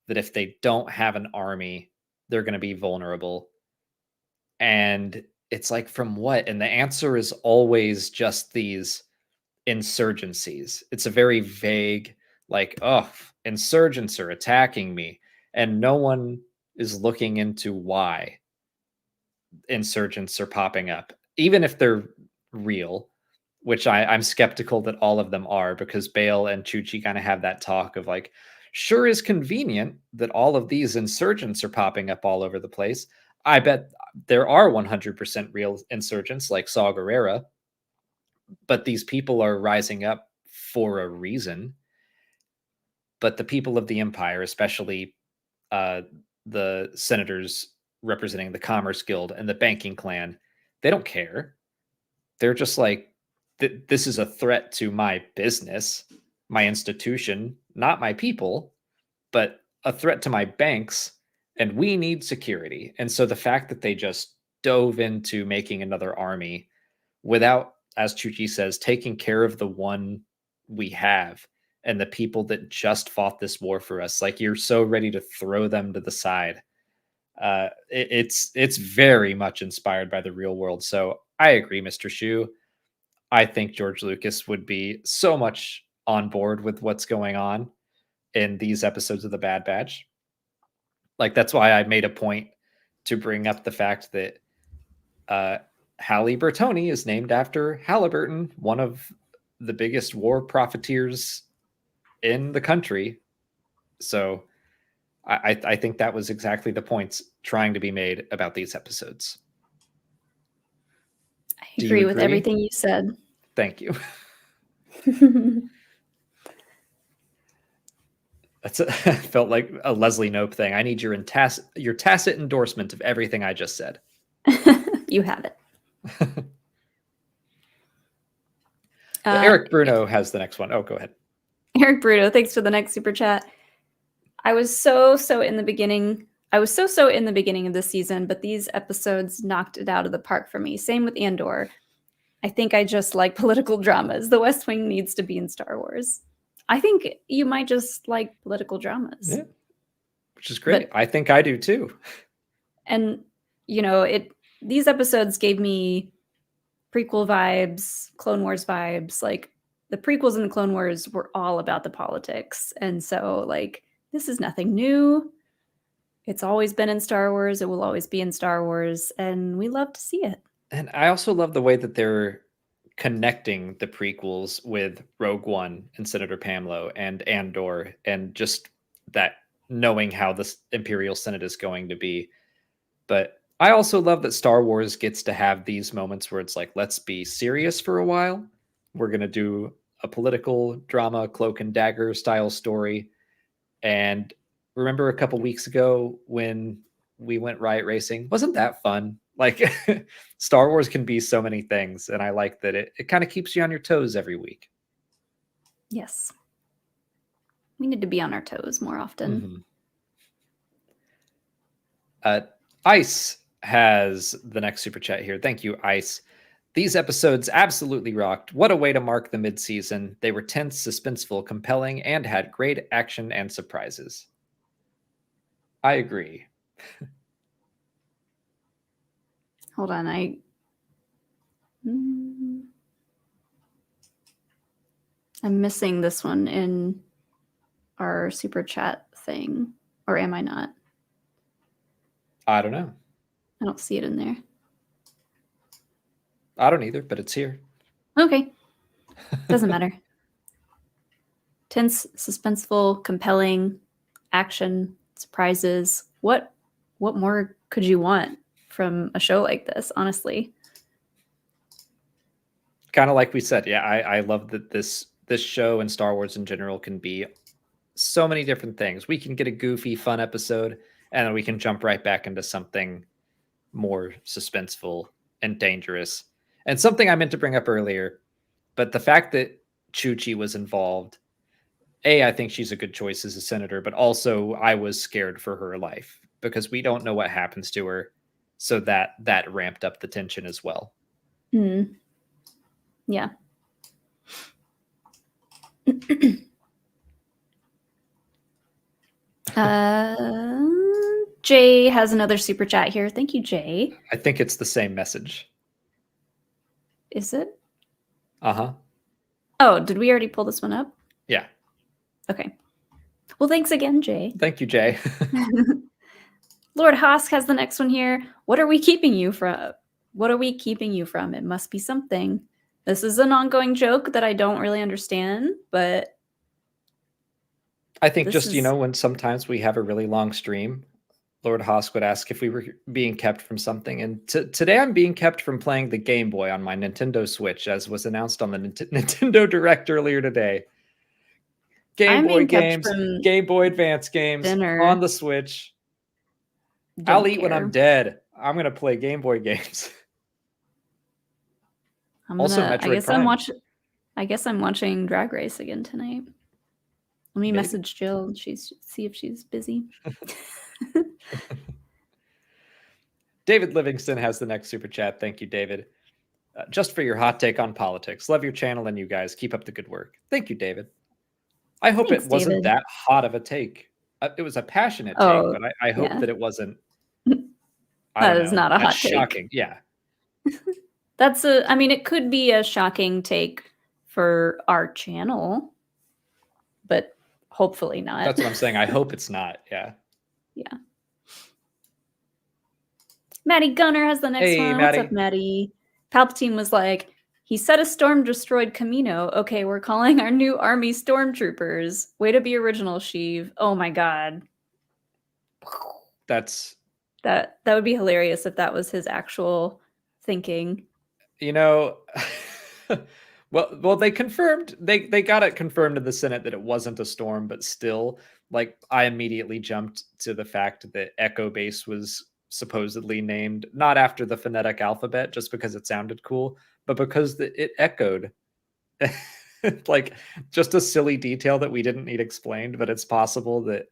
that if they don't have an army, they're going to be vulnerable. And it's like, from what? And the answer is always just these insurgencies. It's a very vague, like, oh, insurgents are attacking me. And no one is looking into why insurgents are popping up, even if they're real, which I'm skeptical that all of them are, because Bale and Chuchi kind of have that talk of like, sure is convenient that all of these insurgents are popping up all over the place. I bet there are 100% real insurgents like Saw Gerrera, but these people are rising up for a reason. But the people of the Empire, especially the senators representing the Commerce Guild and the banking clan, they don't care. They're just like, this is a threat to my business, my institution, not my people, but a threat to my banks, and we need security. And so the fact that they just dove into making another army without, as Chuchi says, taking care of the one we have and the people that just fought this war for us, like, you're so ready to throw them to the side. It's very much inspired by the real world. So I agree, Mr. Shu. I think George Lucas would be so much on board with what's going on in these episodes of The Bad Batch. Like, that's why I made a point to bring up the fact that Halle Bertoni is named after Halliburton, one of the biggest war profiteers in the country. So I think that was exactly the points trying to be made about these episodes. I agree with everything you said. Thank you. Felt like a Leslie Knope thing. I need your tacit endorsement of everything I just said. You have it. Eric Bruno has the next one. Oh, go ahead. Eric Bruno, thanks for the next super chat. I was so in the beginning. I was so in the beginning of this season, but these episodes knocked it out of the park for me. Same with Andor. I think I just like political dramas. The West Wing needs to be in Star Wars. I think you might just like political dramas. Yeah. Which is great. But I think I do too. And, these episodes gave me prequel vibes, Clone Wars vibes. Like, the prequels and the Clone Wars were all about the politics. And so, like, this is nothing new. It's always been in Star Wars. It will always be in Star Wars. And we love to see it. And I also love the way that they're connecting the prequels with Rogue One and Senator Pamlo and Andor, and just that knowing how the Imperial Senate is going to be. But I also love that Star Wars gets to have these moments where it's like, let's be serious for a while. We're going to do a political drama, cloak and dagger style story. And remember a couple weeks ago when we went riot racing? Wasn't that fun? Like, Star Wars can be so many things, and I like that it kind of keeps you on your toes every week. Yes. We need to be on our toes more often. Mm-hmm. Ice has the next super chat here. Thank you, Ice. These episodes absolutely rocked. What a way to mark the mid-season. They were tense, suspenseful, compelling, and had great action and surprises. I agree. Hold on, I'm missing this one in our super chat thing, or am I not? I don't know. I don't see it in there. I don't either, but it's here. Okay. Doesn't matter. Tense, suspenseful, compelling, action, surprises. What more could you want from a show like this, honestly? Kind of like we said, yeah, I love that this show and Star Wars in general can be so many different things. We can get a goofy, fun episode, and then we can jump right back into something more suspenseful and dangerous. And something I meant to bring up earlier, but the fact that Chuchi was involved, I think she's a good choice as a senator, but also I was scared for her life because we don't know what happens to her. So that ramped up the tension as well. Yeah. Jay has another super chat here. Thank you, Jay. I think it's the same message. Is it? Uh-huh. Oh, did we already pull this one up? Yeah. Okay. Well, thanks again, Jay. Thank you, Jay. Lord Hosk has the next one here. What are we keeping you from? What are we keeping you from? It must be something. This is an ongoing joke that I don't really understand, but I think just, when sometimes we have a really long stream, Lord Hosk would ask if we were being kept from something. And today I'm being kept from playing the Game Boy on my Nintendo Switch, as was announced on the Nintendo Direct earlier today. Game Boy games, Game Boy Advance games on the Switch. I'll eat when I'm dead. I'm going to play Game Boy games. I guess I'm watching Drag Race again tonight. Let me message Jill and see if she's busy. David Livingston has the next super chat. Thank you, David. Just for your hot take on politics. Love your channel and you guys. Keep up the good work. Thank you, David. I hope it wasn't that hot of a take. It was a passionate take, but I hope that it wasn't. That is not a hot shocking. Take. Yeah. It could be a shocking take for our channel, but hopefully not. That's what I'm saying. I hope it's not. Yeah. Yeah. Maddie Gunner has the next one. Maddie. What's up, Maddie? Palpatine was like, he said a storm destroyed Camino. Okay, we're calling our new army stormtroopers. Way to be original, Sheev. Oh my god. That would be hilarious if that was his actual thinking. Well, they confirmed they got it confirmed in the Senate that it wasn't a storm, but still, I immediately jumped to the fact that Echo Base was supposedly named not after the phonetic alphabet just because it sounded cool, but because it echoed. Just a silly detail that we didn't need explained, but it's possible that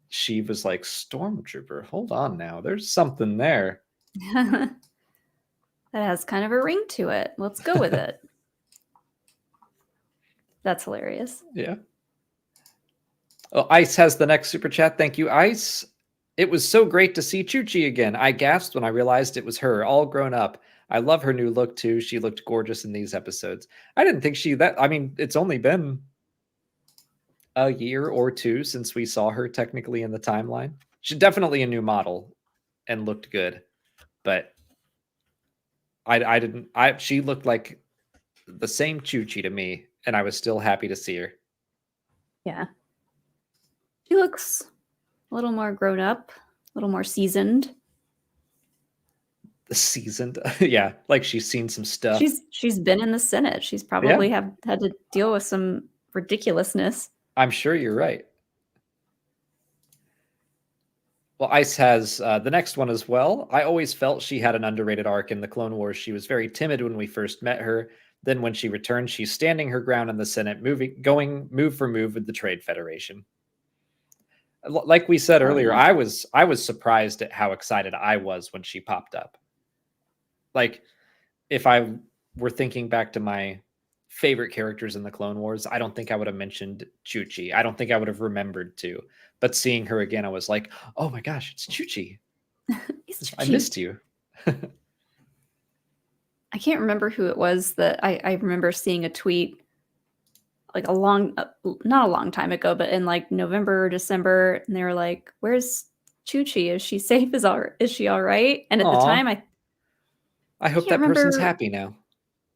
she was like, Stormtrooper, hold on now, there's something there. That has kind of a ring to it. Let's go with it. That's hilarious. Yeah. Oh, Ice has the next super chat. Thank you, Ice. It was so great to see Chuchi again. I gasped when I realized it was her, all grown up. I love her new look too. She looked gorgeous in these episodes. I didn't think it's only been a year or two since we saw her technically in the timeline. She's definitely a new model and looked good, but she looked like the same Chuchi to me, and I was still happy to see her. Yeah. She looks a little more grown up, a little more seasoned. Seasoned? Yeah, like she's seen some stuff. She's been in the Senate. She's probably had to deal with some ridiculousness. I'm sure you're right. Well, Ice has the next one as well. I always felt she had an underrated arc in the Clone Wars. She was very timid when we first met her. Then when she returned, she's standing her ground in the Senate, going move for move with the Trade Federation. Like we said earlier, I was surprised at how excited I was when she popped up. If I were thinking back to my favorite characters in the Clone Wars, I don't think I would have mentioned Chuchi. I don't think I would have remembered to. But seeing her again, I was like, oh my gosh, it's Chuchi. I missed you. I can't remember who it was that I remember seeing a tweet not a long time ago, but in November or December, and they were like, where's Chuchi? Is she safe? Is she all right? And at the time, I hope that person's happy now.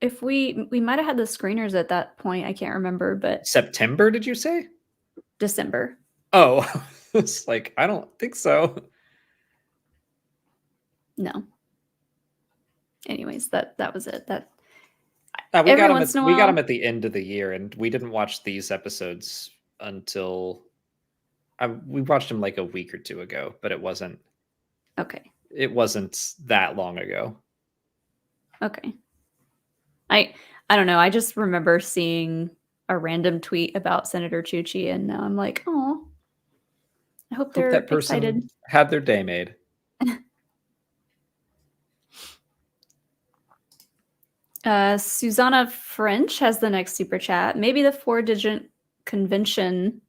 If we might have had the screeners at that point, I can't remember, but September, did you say? December. Oh, it's I don't think so. No. Anyways, that was it. We got them at the end of the year, and we didn't watch these episodes until we watched them a week or two ago, but it wasn't. Okay. It wasn't that long ago. Okay. I don't know. I just remember seeing a random tweet about Senator Chuchi, and now I'm like, oh, I hope they're that person excited. Had their day made. Susanna French has the next super chat. Maybe the 4-digit convention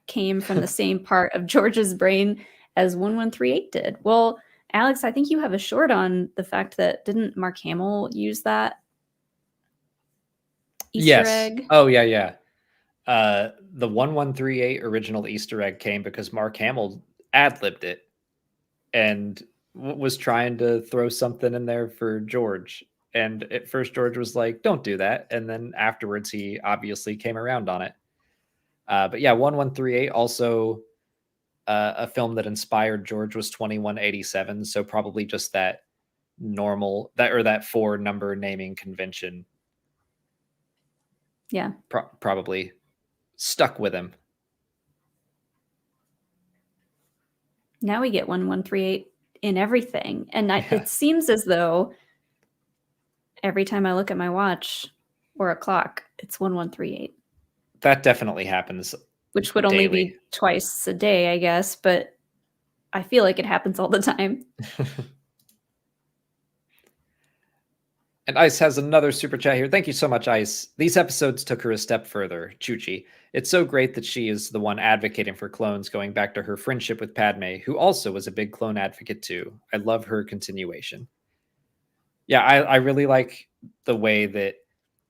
came from the same part of George's brain as 1138 did. Well, Alex, I think you have a short on the fact that didn't Mark Hamill use that Easter egg? Oh, yeah. The 1138 original Easter egg came because Mark Hamill ad-libbed it and was trying to throw something in there for George. And at first George was like, don't do that. And then afterwards he obviously came around on it. But yeah, 1138 also a film that inspired George was 2187. So probably just that normal, that 4 number naming convention. Yeah. Probably stuck with him. Now we get 1138 in everything. And it seems as though every time I look at my watch or a clock, it's 1138. That definitely happens. Which would only be twice a day, I guess, but I feel like it happens all the time. And Ice has another super chat here. Thank you so much, Ice. These episodes took her a step further, Chuchi. It's so great that she is the one advocating for clones, going back to her friendship with Padme, who also was a big clone advocate too. I love her continuation. Yeah, I really like the way that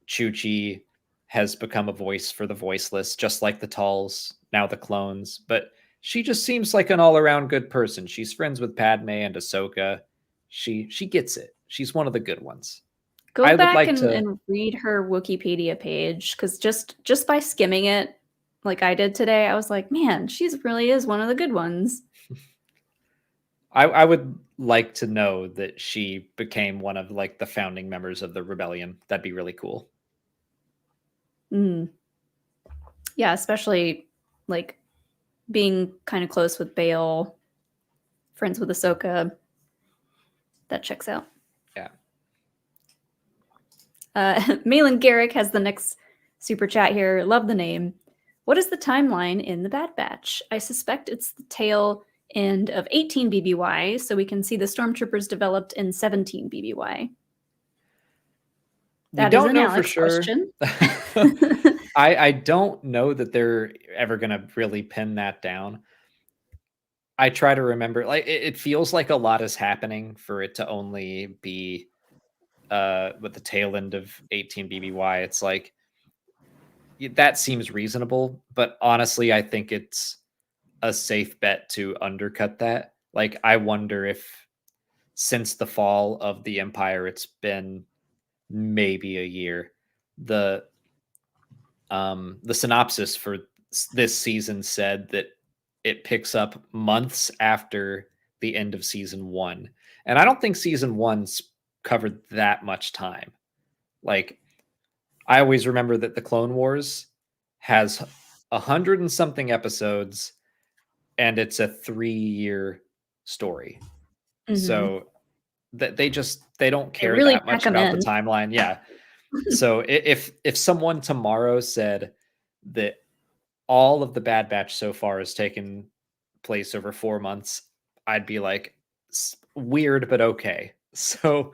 Chuchi has become a voice for the voiceless, just like the Talls, now the clones. But she just seems like an all-around good person. She's friends with Padme and Ahsoka. She gets it. She's one of the good ones. Go back and read her Wikipedia page, because just by skimming it like I did today, I was like, man, she really is one of the good ones. I would like to know that she became one of like the founding members of the rebellion. That'd be really cool. Yeah, especially like being kind of close with Bail, friends with Ahsoka. That checks out. Yeah. Malin Garrick has the next super chat here. Love the name. What is the timeline in the Bad Batch? I suspect it's the tail end of 18 BBY, so we can see the stormtroopers developed in 17 BBY. We don't know for sure. I don't know that they're ever going to really pin that down. I try to remember, like, it feels like a lot is happening for it to only be with the tail end of 18 BBY. It's like, that seems reasonable, but honestly, I think it's a safe bet to undercut that. Like, I wonder if since the fall of the Empire, it's been maybe a year. The synopsis for this season said that it picks up months after the end of season 1. And I don't think season 1's covered that much time. Like, I always remember that the Clone Wars has 100 and something episodes, and it's a 3-year story. So they don't care really that much about the timeline. Yeah. So if someone tomorrow said that all of the Bad Batch so far has taken place over 4 months, I'd be like, weird, but okay. So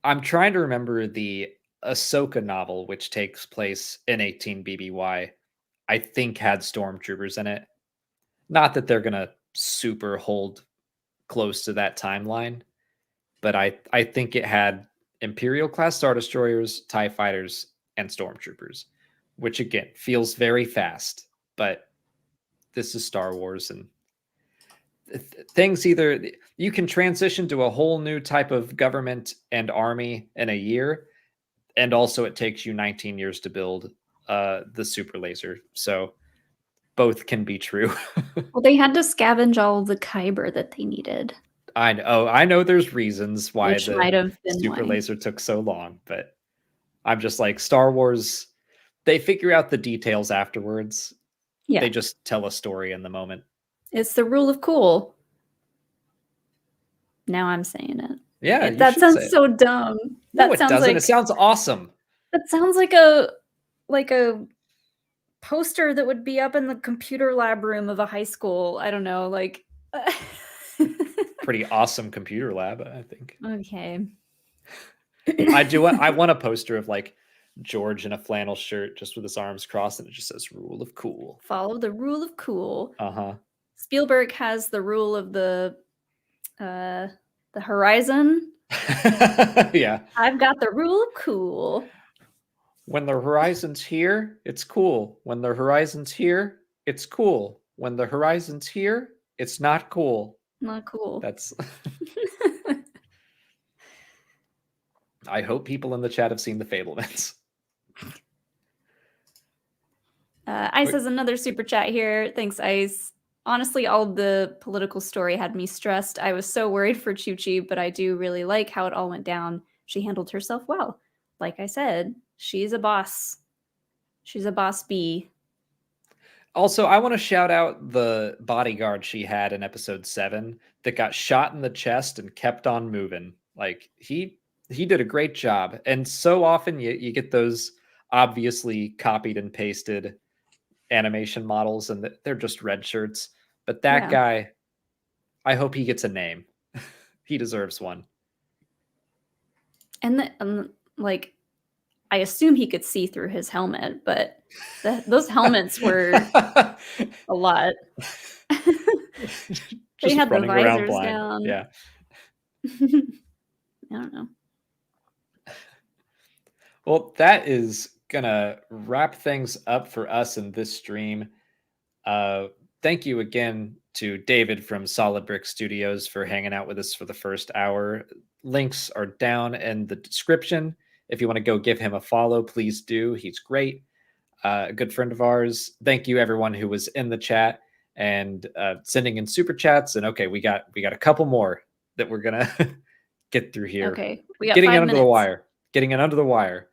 I'm trying to remember the Ahsoka novel, which takes place in 18 BBY, I think had stormtroopers in it. Not that they're going to super hold close to that timeline, but I think it had Imperial class Star Destroyers, TIE Fighters, and Stormtroopers, which again feels very fast, but this is Star Wars, and things either you can transition to a whole new type of government and army in a year, and also it takes you 19 years to build the super laser. So both can be true. Well, they had to scavenge all the kyber that they needed. I know there's reasons why the super laser took so long, but I'm just like, Star Wars, they figure out the details afterwards. Yeah. They just tell a story in the moment. It's the rule of cool. Now I'm saying it. Yeah. That sounds so dumb. No, it doesn't. It sounds awesome. That sounds like a poster that would be up in the computer lab room of a high school. I don't know, like pretty awesome computer lab, I think. Okay. I want a poster of like George in a flannel shirt just with his arms crossed and it just says rule of cool. Follow the rule of cool. Uh-huh. Spielberg has the rule of the horizon. Yeah. I've got the rule of cool. When the horizon's here, it's cool. When the horizon's here, it's cool. When the horizon's here, it's not cool. Not cool. That's... I hope people in the chat have seen The Fablemans. Ice has another super chat here. Thanks, Ice. Honestly, all the political story had me stressed. I was so worried for Chuchi, but I do really like how it all went down. She handled herself well. Like I said, she's a boss. She's a boss bee. Also, I want to shout out the bodyguard she had in episode 7 that got shot in the chest and kept on moving. Like, he did a great job. And so often you get those obviously copied and pasted animation models and they're just red shirts. But that guy, I hope he gets a name. He deserves one. And like, I assume he could see through his helmet, but those helmets were a lot. They had the visors down. Yeah. I don't know. Well, that is gonna wrap things up for us in this stream. Thank you again to David from Solid Brix Studios for hanging out with us for the first hour. Links are down in the description. If you want to go give him a follow, please do. He's great. A good friend of ours. Thank you everyone who was in the chat and sending in super chats. And okay, we got a couple more that we're gonna get through here. Okay, we got getting 5 it under minutes. the wire. Getting it under the wire.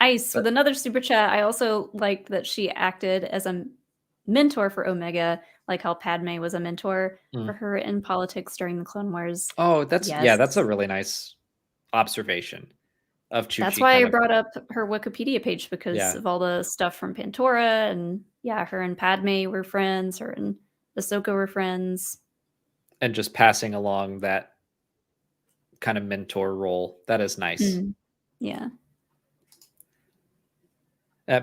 Ice with another super chat. I also liked that she acted as a mentor for Omega, like how Padme was a mentor for her in politics during the Clone Wars. Oh, that's that's a really nice observation of Chuchi. That's why I brought up her Wikipedia page, because of all the stuff from Pandora, and her and Padme were friends, her and Ahsoka were friends. And just passing along that kind of mentor role. That is nice. Yeah.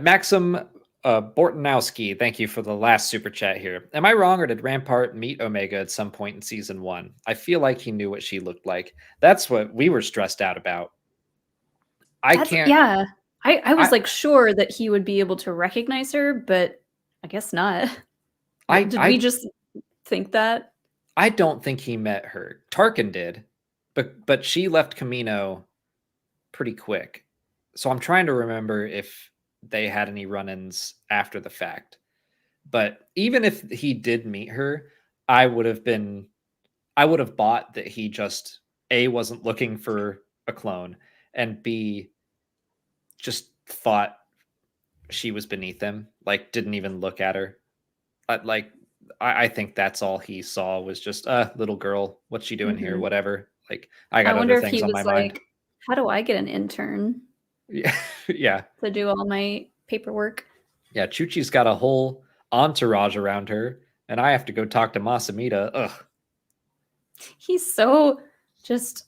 Maxim Bortonowski, thank you for the last super chat here. Am I wrong, or did Rampart meet Omega at some point in season 1? I feel like he knew what she looked like. That's what we were stressed out about. I was like sure that he would be able to recognize her, but I guess not. Did we just think that? I don't think he met her. Tarkin did, but she left Camino pretty quick. So I'm trying to remember if they had any run-ins after the fact. But even if he did meet her, I would have bought that he just A, wasn't looking for a clone, and B, just thought she was beneath him, like didn't even look at her. I think that's all he saw was just little girl, what's she doing here, whatever. Like, I got other things on my mind. How do I get an intern? Yeah. To do all my paperwork. Yeah, Chuchi's got a whole entourage around her, and I have to go talk to Masamita. Ugh. He's so just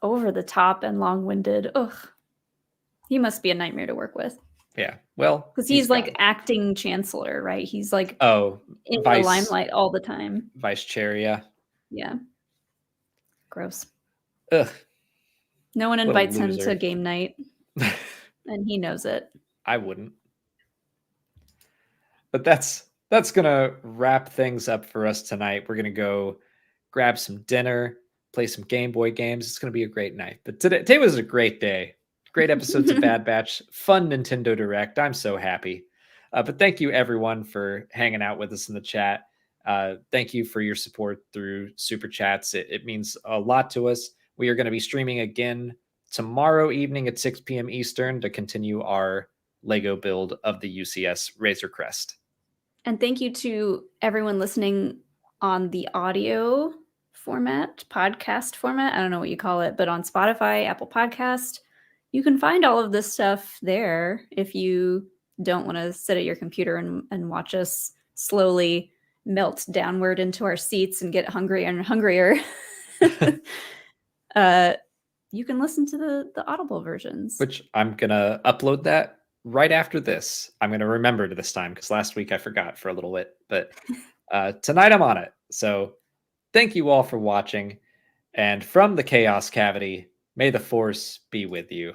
over the top and long-winded. Ugh. He must be a nightmare to work with. Yeah, well, because he's like acting chancellor, right? He's like in the limelight all the time. Vice chair, yeah. Yeah. Gross. Ugh. No one invites him to game night. And he knows it. I wouldn't. But that's gonna wrap things up for us tonight. We're gonna go grab some dinner, play some Game Boy games. It's gonna be a great night. But today was a great day. Great episodes of Bad Batch. Fun Nintendo Direct. I'm so happy. But thank you everyone for hanging out with us in the chat. Thank you for your support through super chats. It means a lot to us. We are going to be streaming again tomorrow evening at 6 p.m. Eastern to continue our Lego build of the UCS Razor Crest. And thank you to everyone listening on the audio format, podcast format. I don't know what you call it, but on Spotify, Apple Podcast, you can find all of this stuff there if you don't want to sit at your computer and watch us slowly melt downward into our seats and get hungrier and hungrier. You can listen to the Audible versions. Which I'm going to upload that right after this. I'm going to remember to this time because last week I forgot for a little bit, but tonight I'm on it. So thank you all for watching. And from the Chaos Cavity, may the Force be with you.